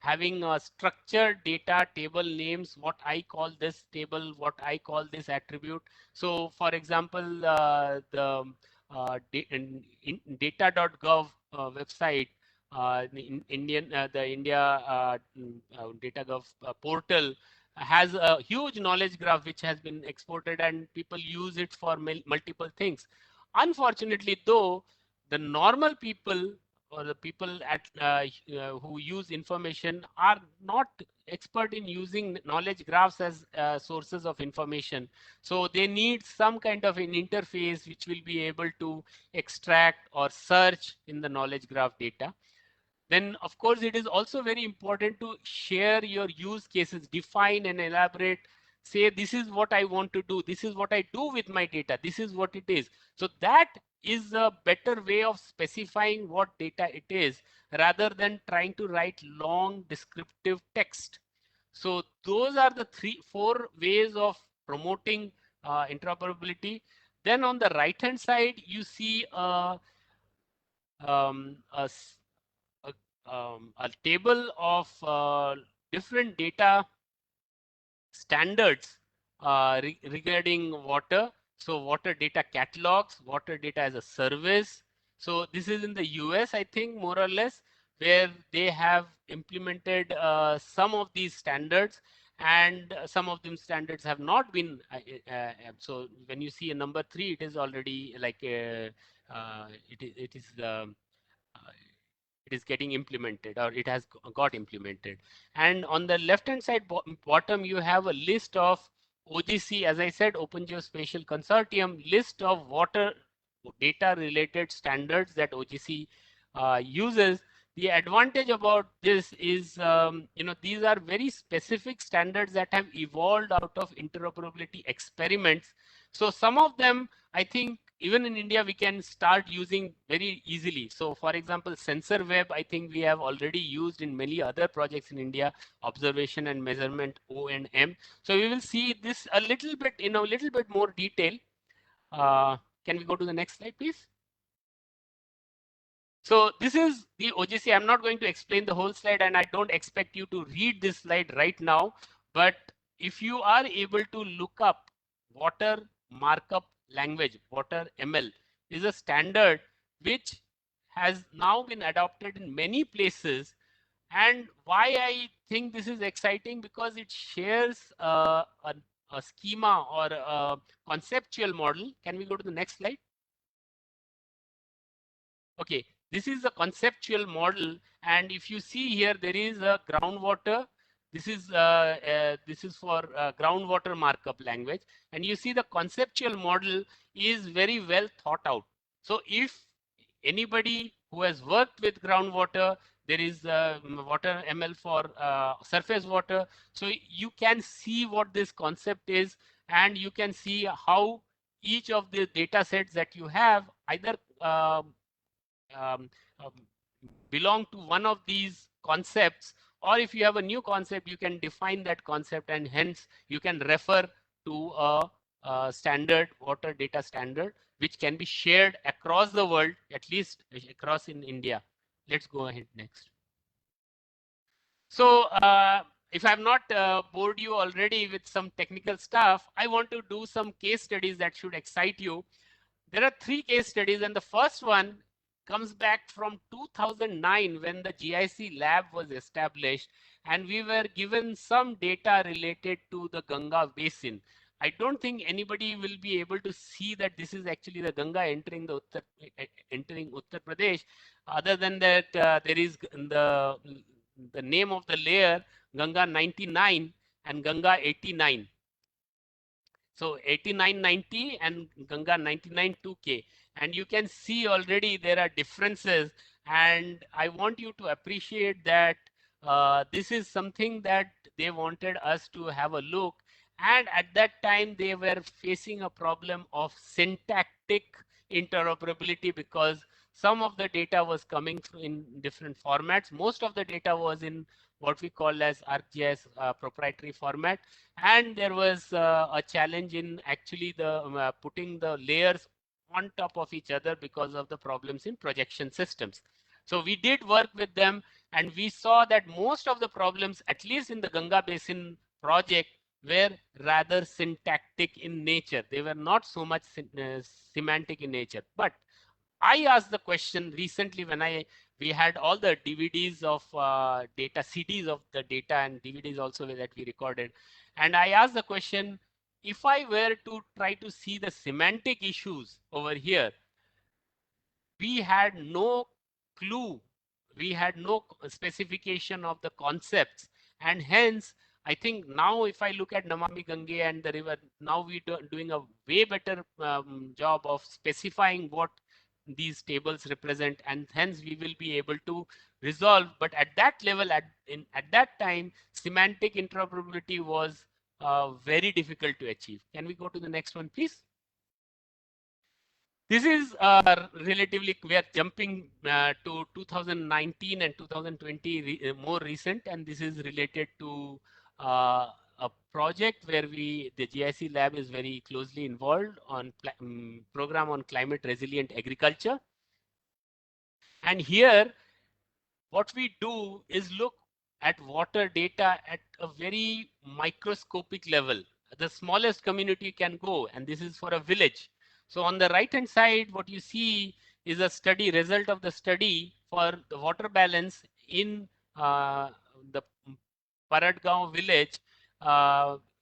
having a structured data table names, what I call this table, what I call this attribute. So for example, the data.gov website, the India DataGov portal has a huge knowledge graph which has been exported, and people use it for multiple things. Unfortunately, though, the normal people or the people who use information are not expert in using knowledge graphs as sources of information. So they need some kind of an interface which will be able to extract or search in the knowledge graph data. Then of course it is also very important to share your use cases, define and elaborate, say this is what I want to do, this is what I do with my data, this is what it is. So that is a better way of specifying what data it is, rather than trying to write long descriptive text. So those are the four ways of promoting interoperability. Then on the right hand side you see um, a a table of different data standards regarding water. So water data catalogs, water data as a service. So this is in the US, I think, more or less, where they have implemented some of these standards, and some of them standards have not been. So when you see a number 3, it is already like it is uh, it is getting implemented, or it has got implemented. And on the left hand side bottom you have a list of OGC, as I said, Open Geospatial Consortium, list of water data related standards that OGC uses. The advantage about this is, these are very specific standards that have evolved out of interoperability experiments. So some of them, I think, even in India, we can start using very easily. So for example, sensor web, I think we have already used in many other projects in India, observation and measurement, O&M. So we will see this a little bit in a little bit more detail. Can we go to the next slide, please? So this is the OGC. I'm not going to explain the whole slide, and I don't expect you to read this slide right now. But if you are able to look up water markup language, water ML is a standard which has now been adopted in many places. And why I think this is exciting, because it shares a schema or a conceptual model. Can we go to the next slide? Okay, this is a conceptual model, and if you see here, there is a groundwater. This is for groundwater markup language, and you see the conceptual model is very well thought out. So if anybody who has worked with groundwater, there is water ML for surface water. So you can see what this concept is, and you can see how each of the data sets that you have either um, um, belong to one of these concepts, or if you have a new concept, you can define that concept, and hence you can refer to a standard water data standard which can be shared across the world, at least across in India. Let's go ahead next. So if I've not bored you already with some technical stuff, I want to do some case studies that should excite you. There are 3 case studies, and the first one comes back from 2009, when the GIC lab was established, and we were given some data related to the Ganga basin. I don't think anybody will be able to see that this is actually the Ganga entering Uttar Pradesh. Other than that, there is the name of the layer, Ganga 99 and Ganga 89. So 8990 and Ganga 99 2K. And you can see already there are differences. And I want you to appreciate that this is something that they wanted us to have a look. And at that time, they were facing a problem of syntactic interoperability, because some of the data was coming through in different formats. Most of the data was in what we call as ArcGIS proprietary format, and there was a challenge in actually the putting the layers on top of each other because of the problems in projection systems. So we did work with them, and we saw that most of the problems, at least in the Ganga Basin project, were rather syntactic in nature. They were not so much semantic in nature. But I asked the question recently when we had all the DVDs of data, CDs of the data, and DVDs also that we recorded. And I asked the question, if I were to try to see the semantic issues over here, we had no clue, we had no specification of the concepts, and hence I think now if I look at Namami Gange and the river, now we doing a way better job of specifying what these tables represent, and hence we will be able to resolve. But at that level, at that time, semantic interoperability was very difficult to achieve. Can we go to the next one, please? This is relatively, we are jumping to 2019 and 2020 more recent, and this is related to a project where the GIC lab is very closely involved on program on climate resilient agriculture. And here, what we do is look at water data at a very microscopic level. The smallest community can go, and this is for a village. So on the right hand side, what you see is a study result of the study for the water balance in the Paradgaon village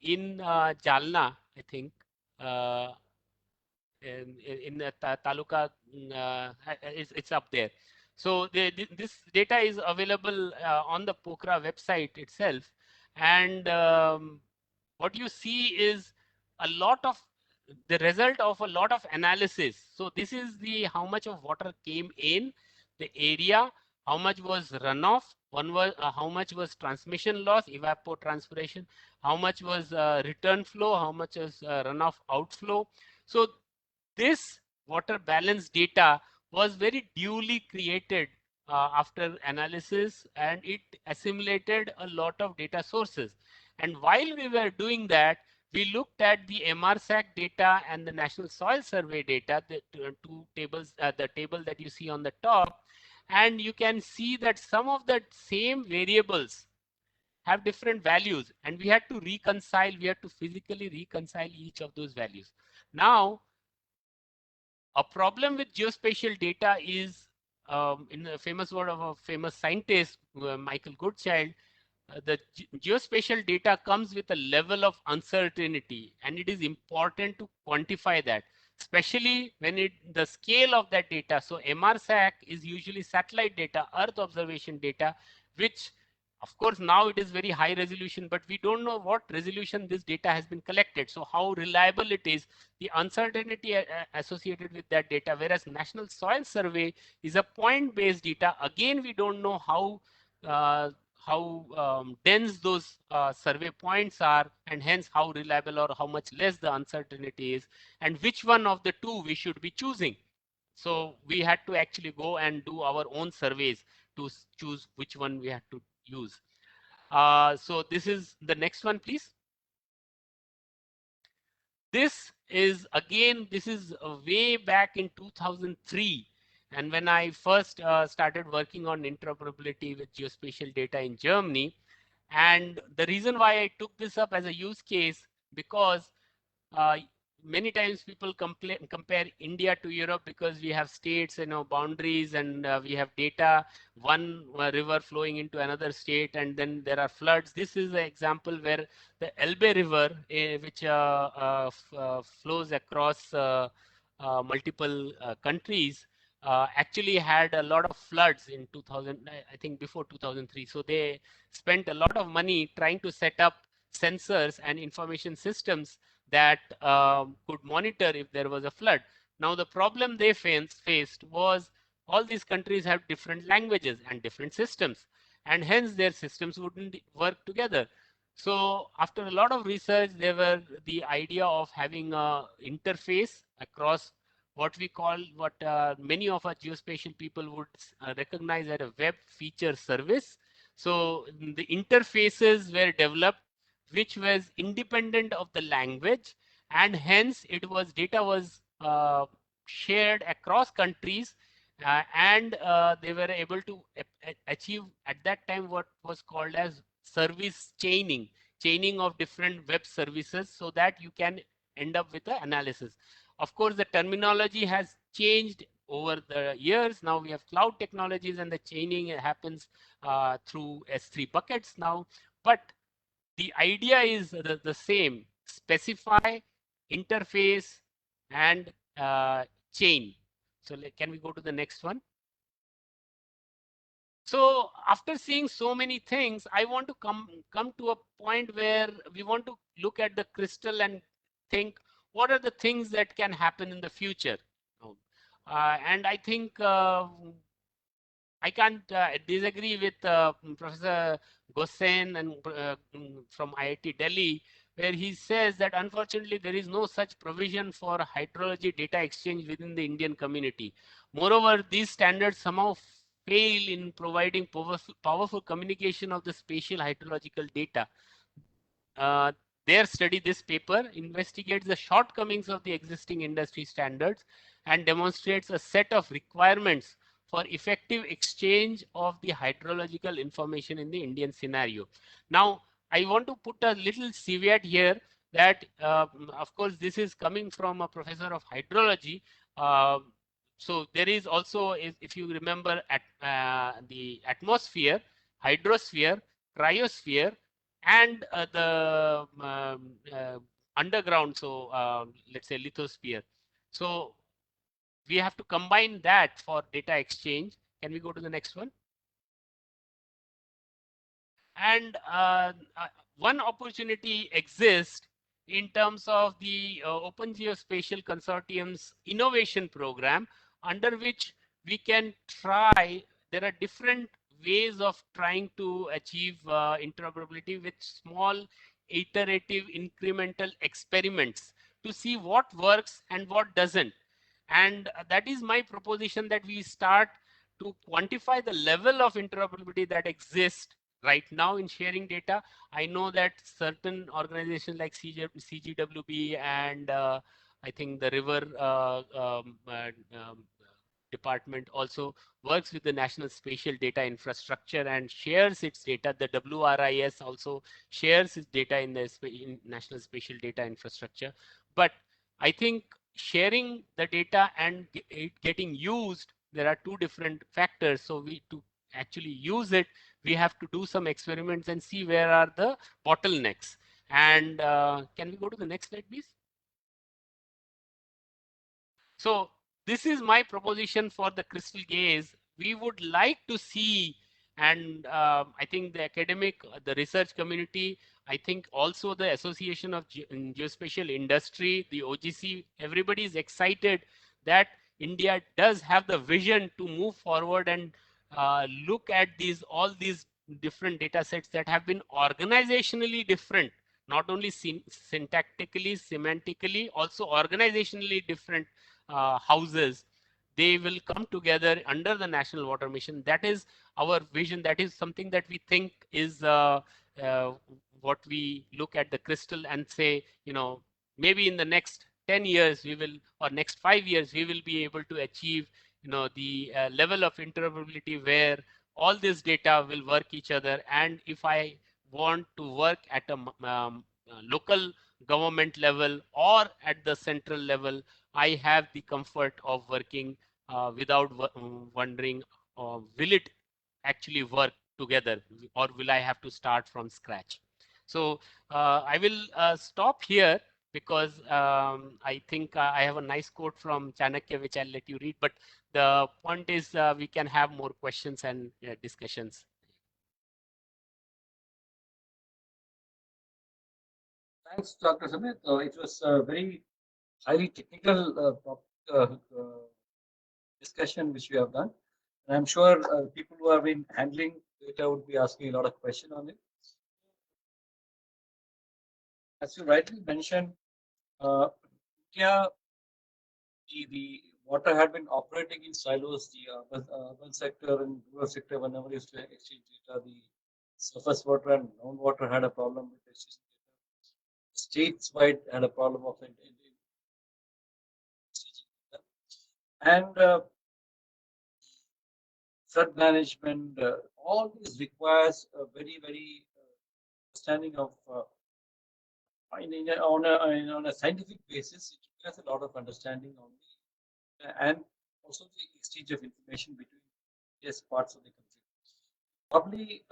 in Jalna, I think. Uh, in the taluka, it's up there. So this data is available on the Pokhara website itself, and what you see is a lot of the result of a lot of analysis. So this is the how much of water came in the area, how much was runoff, one was how much was transmission loss, evapotranspiration, how much was return flow, how much was runoff outflow. So this water balance data was very duly created after analysis, and it assimilated a lot of data sources. And while we were doing that, we looked at the MRSAC data and the National Soil Survey data, the two tables, the table that you see on the top, and you can see that some of the same variables have different values, and we had to reconcile, we had to physically reconcile each of those values. Now, a problem with geospatial data is, in the famous word of a famous scientist, Michael Goodchild, the geospatial data comes with a level of uncertainty, and it is important to quantify that, especially when the scale of that data. So MRSAC is usually satellite data, Earth observation data, which of course now it is very high resolution, but we don't know what resolution this data has been collected. So how reliable it is, the uncertainty associated with that data, whereas National Soil Survey is a point-based data. Again, we don't know how dense those survey points are, and hence how reliable or how much less the uncertainty is, and which one of the two we should be choosing. So we had to actually go and do our own surveys to choose which one we had to use. So this is the next one, please. This is again, this is way back in 2003. And when I first started working on interoperability with geospatial data in Germany, and the reason why I took this up as a use case, because uh, many times people compare India to Europe because we have states, boundaries, and we have data, one river flowing into another state, and then there are floods. This is an example where the Elbe River, which flows across multiple countries, actually had a lot of floods in 2000, I think before 2003. So they spent a lot of money trying to set up sensors and information systems that could monitor if there was a flood. Now, the problem they faced was all these countries have different languages and different systems, and hence their systems wouldn't work together. So after a lot of research, there were the idea of having a interface across what we call, what many of our geospatial people would recognize as a web feature service. So the interfaces were developed which was independent of the language, and hence it was data was shared across countries, and they were able to achieve at that time what was called as service chaining of different web services, so that you can end up with the analysis. Of course, the terminology has changed over the years. Now we have cloud technologies, and the chaining happens through S3 buckets now, but the idea is the same. specify, interface, and chain. So can we go to the next one? So after seeing so many things, I want to come to a point where we want to look at the crystal and think what are the things that can happen in the future. And I think I can't disagree with Professor Gosen and from IIT Delhi, where he says that unfortunately there is no such provision for hydrology data exchange within the Indian community. Moreover, these standards somehow fail in providing powerful communication of the spatial hydrological data. Uh, their study, this paper, investigates the shortcomings of the existing industry standards and demonstrates a set of requirements for effective exchange of the hydrological information in the Indian scenario. Now, I want to put a little caveat here that, of course, this is coming from a professor of hydrology. Uh, so there is also, if you remember, at the atmosphere, hydrosphere, cryosphere, and the underground, so let's say lithosphere. So we have to combine that for data exchange. Can we go to the next one? And one opportunity exists in terms of the Open Geospatial Consortium's innovation program, under which we can try, there are different ways of trying to achieve interoperability with small iterative incremental experiments to see what works and what doesn't. And that is my proposition, that we start to quantify the level of interoperability that exists right now in sharing data. I know that certain organizations like CGWB and I think the river department also works with the National Spatial Data Infrastructure and shares its data. The WRIS also shares its data in the National Spatial Data Infrastructure. But I think sharing the data and it getting used, there are two different factors. So we, to actually use it, we have to do some experiments and see where are the bottlenecks. And can we go to the next slide, please? So this is my proposition for the crystal gaze. We would like to see, and I think the academic, the research community, I think also the Association of Geospatial Industry, the OGC, everybody is excited that India does have the vision to move forward and look at all these different data sets that have been organizationally different, not only syntactically, semantically, also organizationally different houses. They will come together under the National Water Mission. That is our vision. That is something that we think is uh, what we look at the crystal and say, you know, maybe in the next 10 years we will, or next 5 years, we will be able to achieve, you know, the level of interoperability where all this data will work each other. And if I want to work at a local government level or at the central level, I have the comfort of working without wondering, will it actually work together, or will I have to start from scratch? So I will stop here, because I think I have a nice quote from Chanakya, which I'll let you read. But the point is, we can have more questions and discussions. Thanks, Dr. Sumit. It was a very highly technical discussion which we have done. And I'm sure people who have been handling data would be asking a lot of questions on it. As you rightly mentioned, India, the water had been operating in silos. The urban sector and rural sector, whenever used to exchange data, the surface water and groundwater had a problem with exchanging data. States wide had a problem of exchanging data. And flood management, all this requires a very understanding of on a scientific basis. It requires a lot of understanding on the and also the exchange of information between various parts of the country. Probably,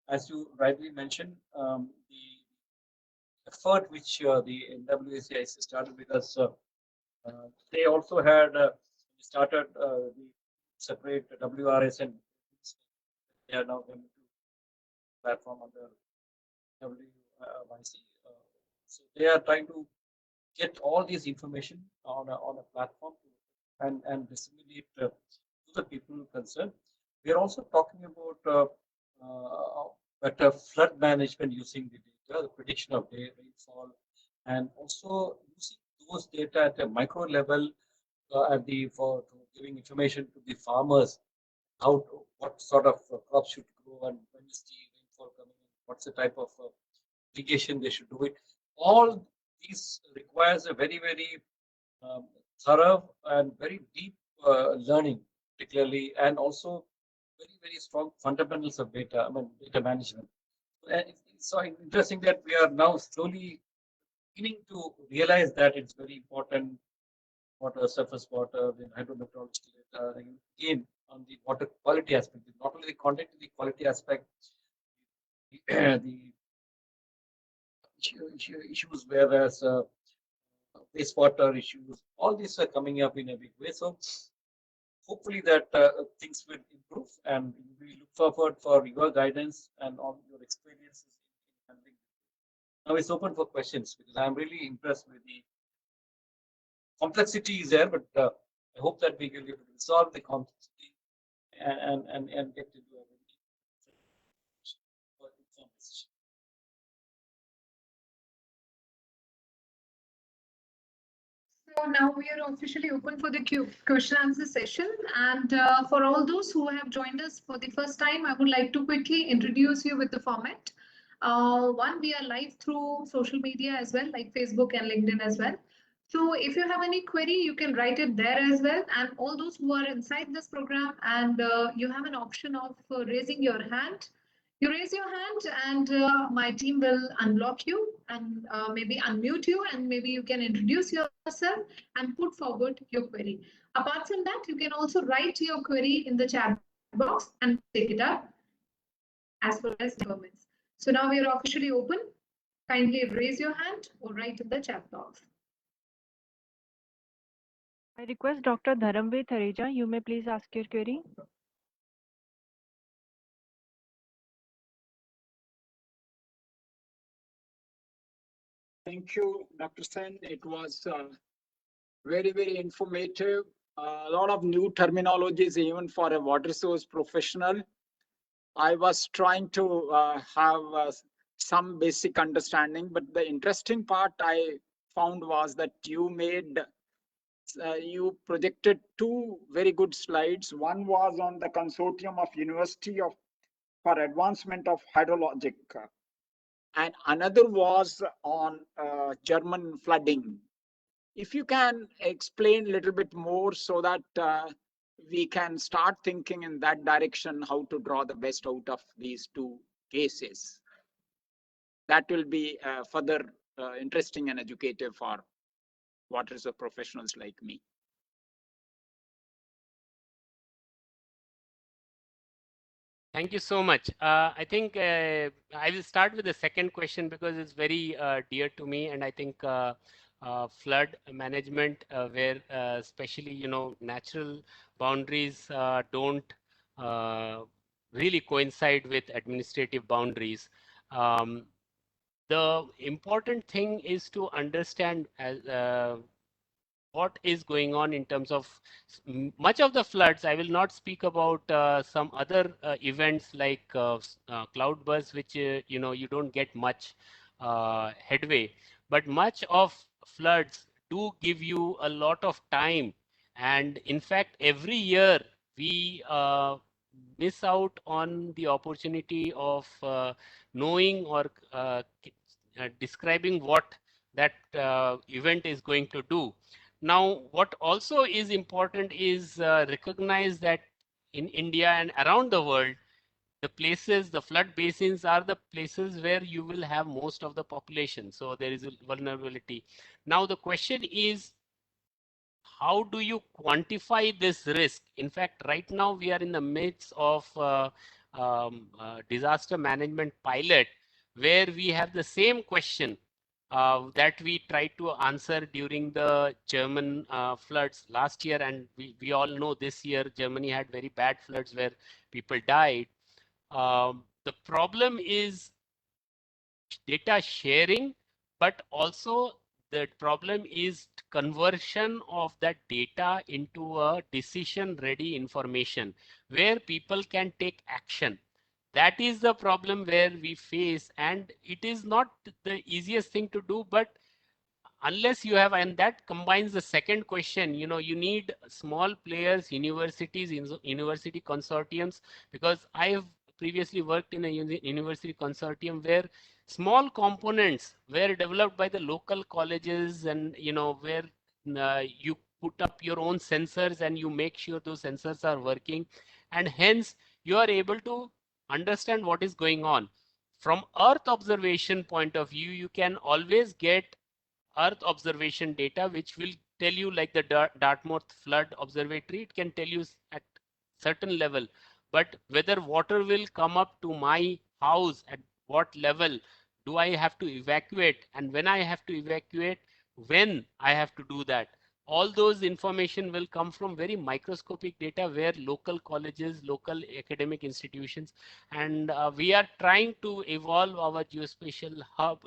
as you rightly mentioned, the effort which the NWACIC started, because they also had started the separate WRS, and they are now going to platform under WYC. So they are trying to get all this information on a platform and disseminate to the people concerned. We are also talking about better flood management using the data, the prediction of rainfall, and also using those data at a micro level at the for giving information to the farmers, what sort of crops should grow, and when is the rainfall coming in, what's the type of irrigation they should do it. All these requires a very um, thorough and very deep learning, particularly, and also very strong fundamentals of data. I mean, data management. It's so interesting that we are now slowly beginning to realize that it's very important. Water, surface water, the hydrometeorological data, again on the water quality aspect, not only the quantity, the quality aspect, the issues, whereas wastewater issues, all these are coming up in a big way. So hopefully that things will improve, and we look forward for your guidance and all your experiences in handling. Now it's open for questions, because I'm really impressed with the complexity is there, but I hope that we will be able to resolve the complexity and get into a very informed decision. So now we are officially open for the question answer session. And for all those who have joined us for the first time, I would like to quickly introduce you with the format. One, we are live through social media as well, like Facebook and LinkedIn as well. So if you have any query, you can write it there as well. And all those who are inside this program, and you have an option of raising your hand. You raise your hand, and my team will unblock you and maybe unmute you, and maybe you can introduce yourself and put forward your query. Apart from that, you can also write your query in the chat box and we will take it up as well as the comments. So now we are officially open. Kindly raise your hand or write in the chat box. I request Dr. Dharamveer Thareja, you may please ask your query. Thank you, Dr. Sen. It was very informative. A lot of new terminologies, even for a water source professional. I was trying to have some basic understanding, but the interesting part I found was that you projected two very good slides. One was on the consortium of University of for Advancement of Hydrologic, and another was on German flooding. If you can explain a little bit more so that we can start thinking in that direction, how to draw the best out of these two cases. That will be further interesting and educative for water resource professionals like me. Thank you so much. I think I will start with the second question because it's very dear to me, and I think flood management, where especially natural boundaries don't really coincide with administrative boundaries. Um, the important thing is to understand as what is going on in terms of much of the floods. I will not speak about some other events like cloud bursts, which you don't get much headway, but much of floods do give you a lot of time, and in fact every year we miss out on the opportunity of knowing or describing what that event is going to do. Now, what also is important is recognize that in India and around the world, the flood basins are the places where you will have most of the population. So there is a vulnerability. Now, the question is, how do you quantify this risk? In fact, right now we are in the midst of disaster management pilot, where we have the same question. that we tried to answer during the German floods last year. And we all know this year Germany had very bad floods where people died. The problem is data sharing, but also the problem is conversion of that data into a decision ready information where people can take action. That is the problem where we face, and it is not the easiest thing to do, but unless you have, and that combines the second question, you need small players, universities, university consortiums, because I have previously worked in a university consortium where small components were developed by the local colleges, and where you put up your own sensors and you make sure those sensors are working, and hence you are able to understand what is going on. From earth observation point of view, you can always get earth observation data which will tell you, like the Dartmouth flood observatory, it can tell you at certain level, but whether water will come up to my house at what level, do I have to evacuate, and when I have to evacuate, when I have to do that, all those information will come from very microscopic data where local colleges, local academic institutions, and we are trying to evolve our geospatial hub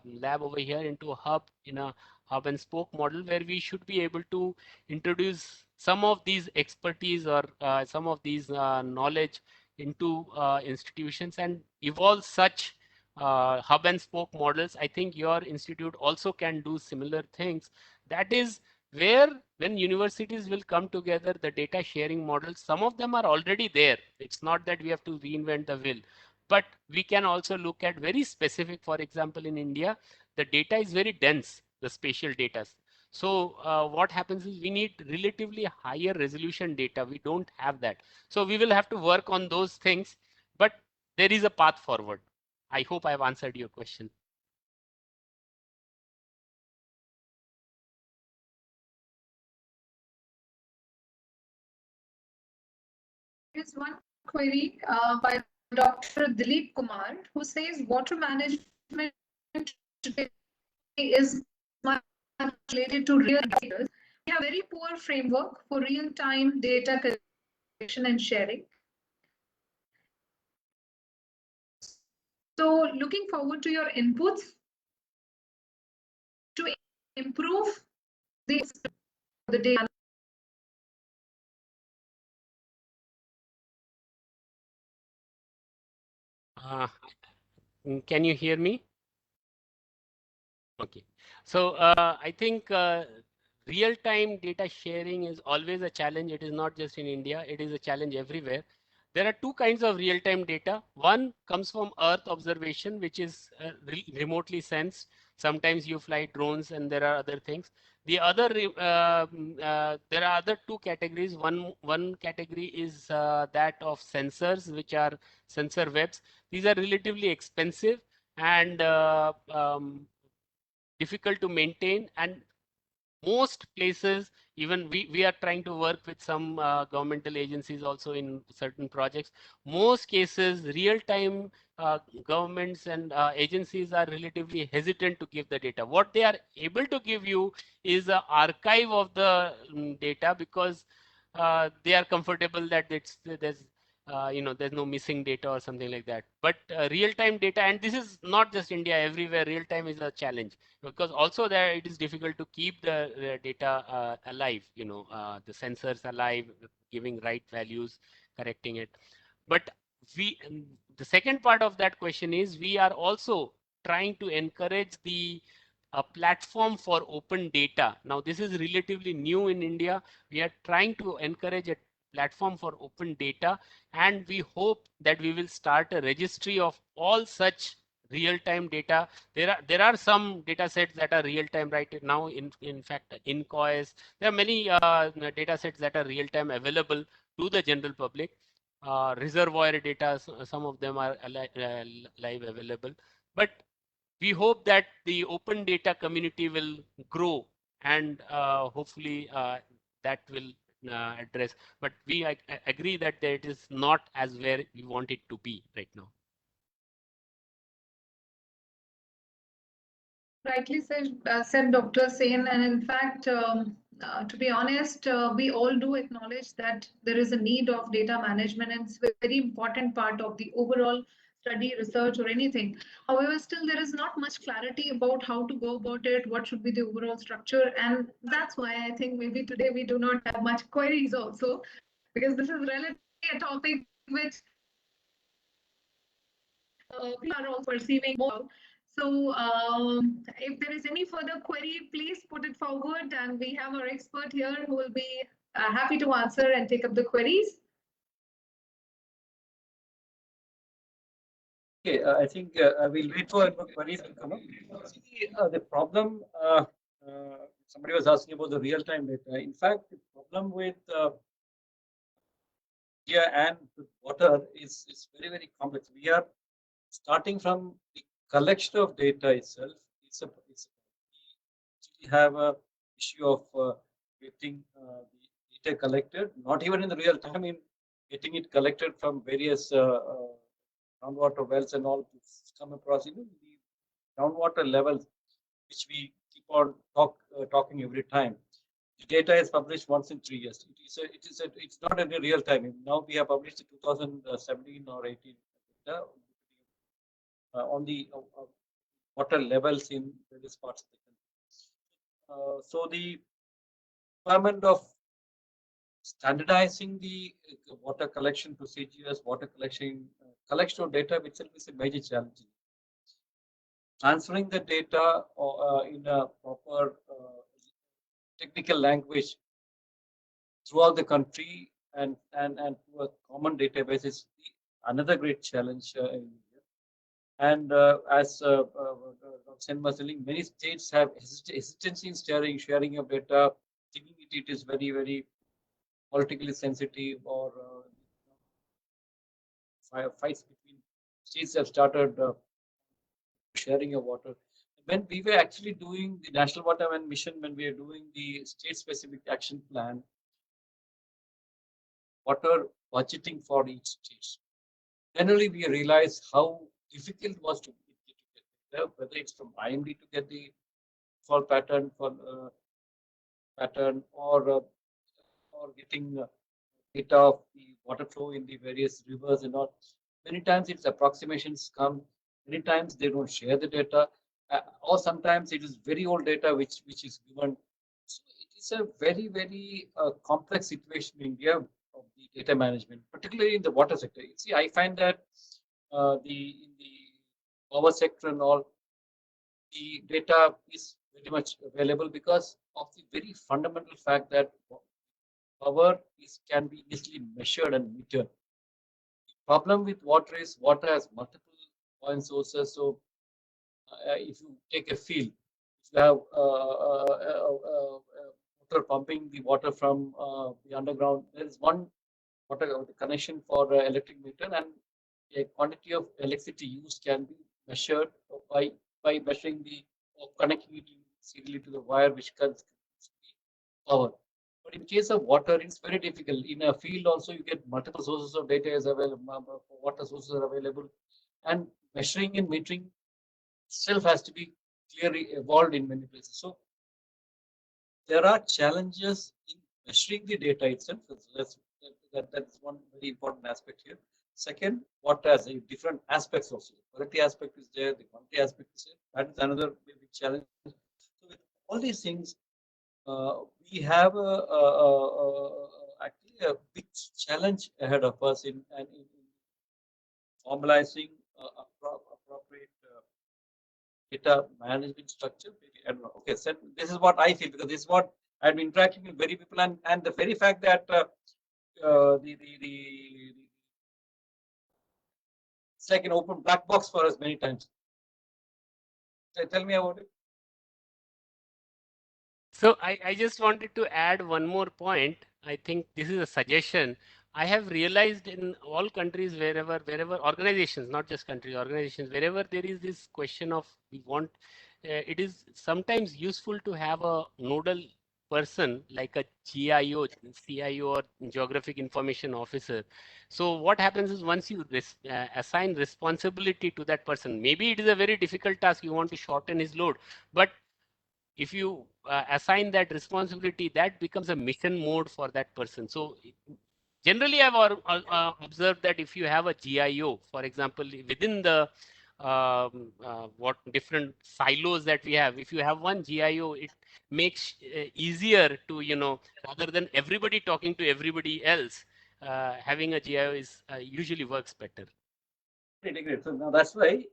lab over here into a hub, in a hub and spoke model, where we should be able to introduce some of these expertise or some of these knowledge into institutions and evolve such hub and spoke models. I think your institute also can do similar things. That is where, when universities will come together, the data sharing models, some of them are already there. It's not that we have to reinvent the wheel, but we can also look at very specific. For example, in India, the data is very dense, the spatial data. So what happens is we need relatively higher resolution data. We don't have that. So we will have to work on those things, but there is a path forward. I hope I've answered your question. Here's one query by Dr. Dilip Kumar, who says water management today is much related to real data. We have very poor framework for real-time data collection and sharing. So looking forward to your inputs to improve the data. Can you hear me? Okay. So I think real-time data sharing is always a challenge. It is not just in India, it is a challenge everywhere. There are two kinds of real-time data. One comes from Earth observation, which is remotely sensed. Sometimes you fly drones and there are other things. The other, there are other two categories. One category is that of sensors, which are sensor webs. These are relatively expensive and difficult to maintain, and most places, even we are trying to work with some governmental agencies also in certain projects. Most cases, real-time governments and agencies are relatively hesitant to give the data. What they are able to give you is an archive of the data, because they are comfortable that there's no missing data or something like that. But real-time data, and this is not just India, everywhere real-time is a challenge, because also there it is difficult to keep the data alive, the sensors alive, giving right values, correcting it. But the second part of that question is, we are also trying to encourage the a platform for open data. Now, this is relatively new in India. We are trying to encourage a platform for open data, and we hope that we will start a registry of all such real-time data. There are some data sets that are real-time right now. In fact, in COIS, there are many data sets that are real-time available to the general public. Reservoir data, some of them are live available, but we hope that the open data community will grow, and hopefully that will address. But I agree that it is not as where we want it to be right now. rightly said Dr. Sen, and in fact, to be honest, we all do acknowledge that there is a need of data management, and it's a very important part of the overall study, research, or anything. However, still there is not much clarity about how to go about it, what should be the overall structure, and that's why I think maybe today we do not have much queries also, because this is relatively a topic which people are also perceiving more. So if there is any further query, please put it forward, and we have our expert here who will be happy to answer and take up the queries. Okay, I think we'll wait for queries to come up. See, the problem, somebody was asking about the real-time data. In fact, the problem with media and with water is very, very complex. We are starting from the collection of data itself. We have a issue of getting the data collected, not even in the real time, in getting it collected from various groundwater wells and all to come across the groundwater levels, which we keep on talking every time. The data is published once in 3 years. It's not in real time. Now we have published the 2017 or 18 data on the water levels in various parts of the country. So the requirement of standardizing the water collection procedures, water collection of data itself is a major challenge. Transferring the data in a proper technical language throughout the country and to a common database is another great challenge in India. And as Dr. Sen was telling, many states have hesitancy in sharing of data, thinking it is very, very politically sensitive, or fights between states have started sharing of water. When we were actually doing the National Water Mission, when we were doing the state-specific action plan, water budgeting for each state, generally we realized how difficult it was to get data, whether it's from IMD to get the fall pattern for pattern, or getting data of the water flow in the various rivers and all. Many times its approximations come. Many times they don't share the data, or sometimes it is very old data which is given. So it is a very, very complex situation in India of the data management, particularly in the water sector. You see, I find that in the power sector and all, the data is very much available because of the very fundamental fact that power can be easily measured and metered. The problem with water is water has multiple point sources. So if you take a field, if you have water pumping the water from the underground, there is one water connection for electric meter, and a quantity of electricity used can be measured by measuring the connecting it serially to the wire which consumes the power. But in case of water, it's very difficult. In a field, also you get multiple sources of data is available, water sources are available, and measuring and metering itself has to be clearly evolved in many places. So there are challenges in measuring the data itself. So that's one very important aspect here. Second, what has different aspects also. The quality aspect is there, the quantity aspect is there. That is another big challenge. So with all these things, we have actually a big challenge ahead of us in formalizing appropriate data management structure. I don't know. Okay, so this is what I feel, because this is what I've been interacting with very people, and the very fact that the it's like an open black box for us many times. So tell me about it. So I just wanted to add one more point. I think this is a suggestion. I have realized in all countries, wherever organizations, not just countries, organizations, wherever there is this question of we want, it is sometimes useful to have a nodal person like a GIO, CIO, or Geographic Information Officer. So what happens is once you assign responsibility to that person, maybe it is a very difficult task, you want to shorten his load, but if you assign that responsibility, that becomes a mission mode for that person. So generally, I've observed that if you have a GIO, for example, within the what different silos that we have, if you have one GIO, it makes easier to, rather than everybody talking to everybody else, having a GIO is usually works better. Integrate. So now that's why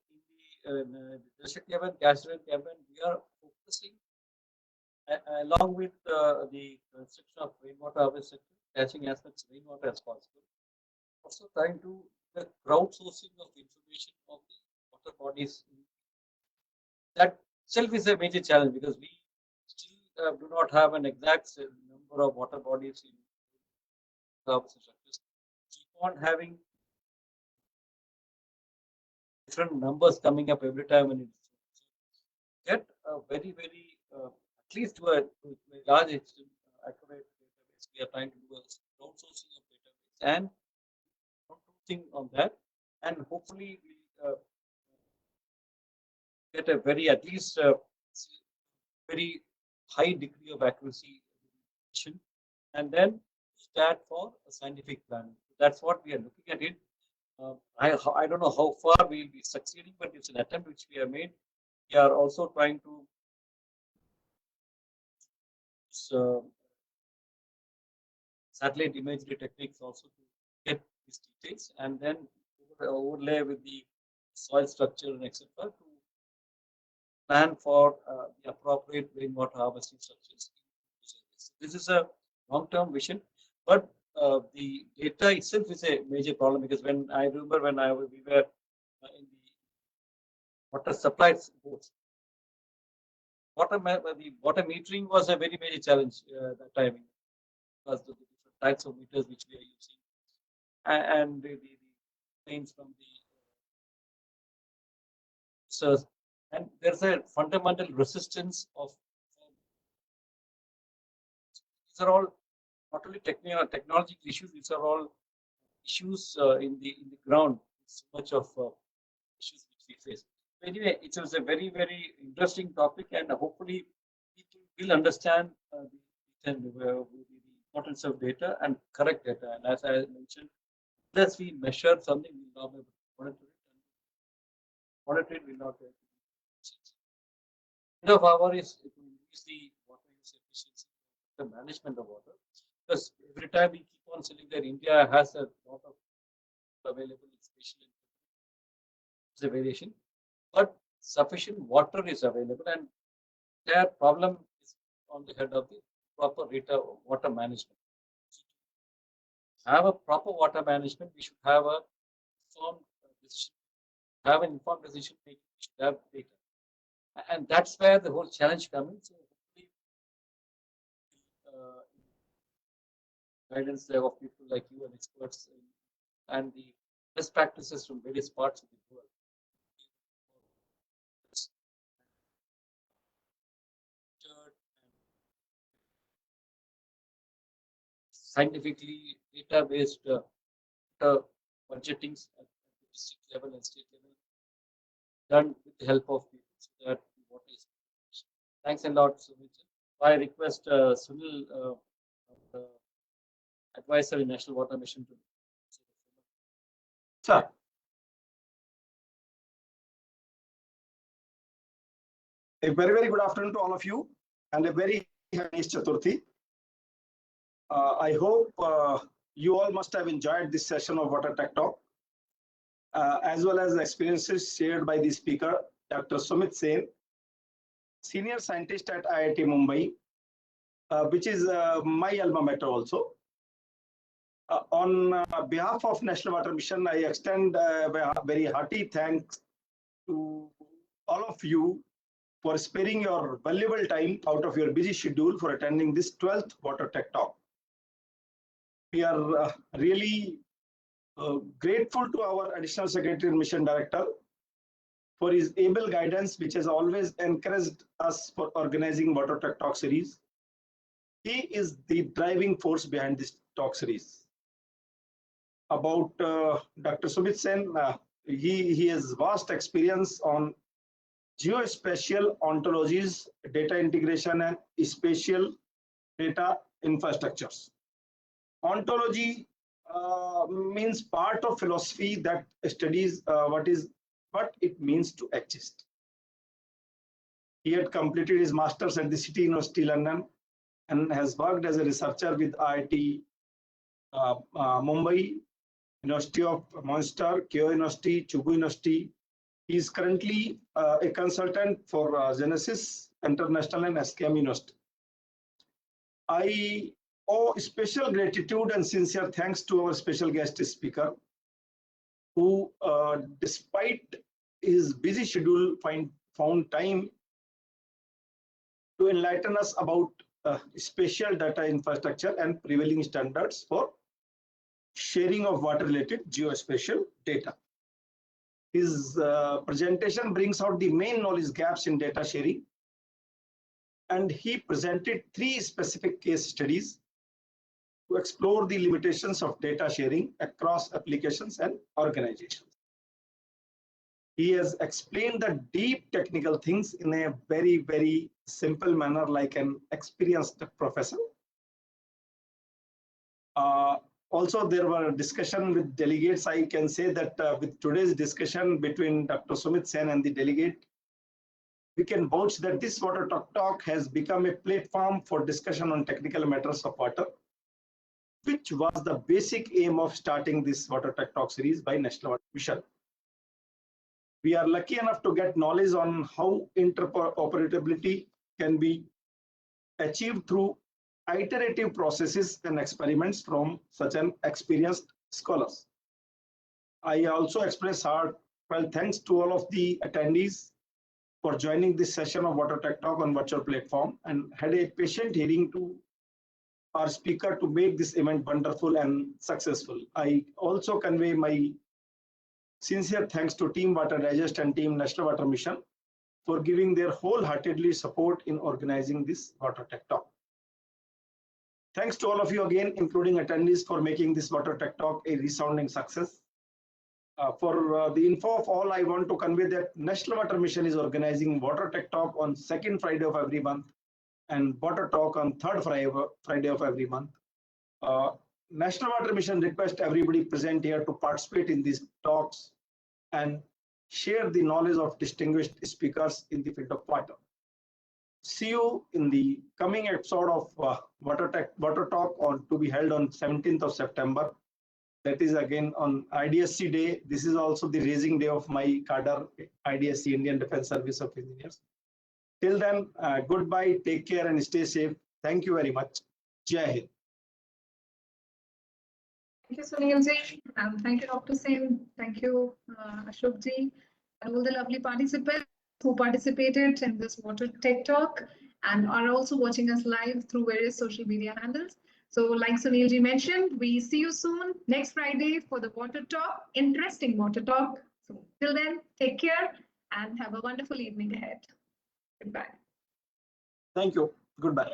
in the district level, gastric level, we are focusing along with the construction of rainwater harvesting, catching as much rainwater as possible. Also trying to the crowdsourcing of information of the water bodies. That itself is a major challenge because we still do not have an exact number of water bodies in harvesting structures. Keep on having different numbers coming up every time when it's get a very at least to a large extent accurate database. We are trying to do a crowdsourcing of database and crowdsourcing on that, and hopefully we get a very at least very high degree of accuracy, and then start for a scientific planning. That's what we are looking at it. I don't know how far we'll be succeeding, but it's an attempt which we have made. We are also trying to uh, satellite imagery techniques also to get these details and then overlay with the soil structure and etc. to plan for the appropriate rainwater harvesting structures. This is a long-term vision, but the data itself is a major problem because when I remember when we were in the water supply boards, the water metering was a very major challenge that time because of the different types of meters which we are using and the claims from the users. And there's a fundamental resistance of these are all not only technological issues, these are all issues in the ground. So much of issues which we face. Anyway, it was a very interesting topic, and hopefully people will understand the importance of data and correct data. And as I mentioned, unless we measure something, we will not be able to monitor it. And monitor it will not be able to change. End of our is to increase the water use efficiency, the management of water. Because every time we keep on saying that India has a lot of available, especially the variation, but sufficient water is available, and their problem is on the head of the proper water management. To have a proper water management, we should have a informed decision. Have an informed decision making. We should have data, and that's where the whole challenge comes in. So hopefully, uh, guidance there of people like you and experts and the best practices from various parts of the world. Scientifically data-based budgeting at the district level and state level done with the help of people so that water is. Thanks a lot, Sumit. I request Sunil, advisor in National Water Mission, to. Sir. A very good afternoon to all of you and a very happy Chaturthi. I hope you all must have enjoyed this session of Water Tech Talk, as well as the experiences shared by the speaker, Dr. Sumit Sen, senior scientist at IIT Mumbai, which is my alma mater also. On behalf of National Water Mission, I extend very hearty thanks to all of you for sparing your valuable time out of your busy schedule for attending this 12th Water Tech Talk. We are really grateful to our Additional Secretary and Mission Director for his able guidance, which has always encouraged us for organizing Water Tech Talk series. He is the driving force behind this talk series. About Dr. Sumit Sen, he has vast experience on geospatial ontologies, data integration, and spatial data infrastructures. Ontology means part of philosophy that studies what it means to exist. He had completed his master's at the City University London and has worked as a researcher with IIT Mumbai, University of Munster, Keio University, Chubu University. He is currently a consultant for Genesis International and SKM University. I owe special gratitude and sincere thanks to our special guest speaker, who, despite his busy schedule, found time to enlighten us about spatial data infrastructure and prevailing standards for sharing of water-related geospatial data. His presentation brings out the main knowledge gaps in data sharing, and he presented 3 specific case studies to explore the limitations of data sharing across applications and organizations. He has explained the deep technical things in a very, very simple manner, like an experienced professor. Also, there were discussion with delegates. I can say that with today's discussion between Dr. Sumit Sen and the delegate, we can vouch that this Water Talk has become a platform for discussion on technical matters of water, which was the basic aim of starting this Water Tech Talk series by National Water Mission. We are lucky enough to get knowledge on how interoperability can be achieved through iterative processes and experiments from such an experienced scholars. I also express heartfelt thanks to all of the attendees for joining this session of Water Tech Talk on virtual platform and had a patient hearing to our speaker to make this event wonderful and successful. I also convey my sincere thanks to Team Water Digest and Team National Water Mission for giving their wholeheartedly support in organizing this Water Tech Talk. Thanks to all of you again, including attendees, for making this Water Tech Talk a resounding success. For the info of all, I want to convey that National Water Mission is organizing Water Tech Talk on 2nd Friday of every month and Water Talk on 3rd Friday of every month. National Water Mission requests everybody present here to participate in these talks and share the knowledge of distinguished speakers in the field of water. See you in the coming episode of Water Talk to be held on 17th of September. That is again on IDSC Day. This is also the raising day of my cadre, IDSC, Indian Defence Service of Engineers. Till then, goodbye, take care and stay safe. Thank you very much. Jai Hind. Thank you, Sunil ji, and thank you, Dr. Sen. Thank you, Ashok ji, and all the lovely participants who participated in this Water Tech Talk and are also watching us live through various social media handles. So, like Sunil ji mentioned, we see you soon next Friday for the Water Talk, interesting Water Talk. So, till then, take care and have a wonderful evening ahead. Goodbye. Thank you. Goodbye.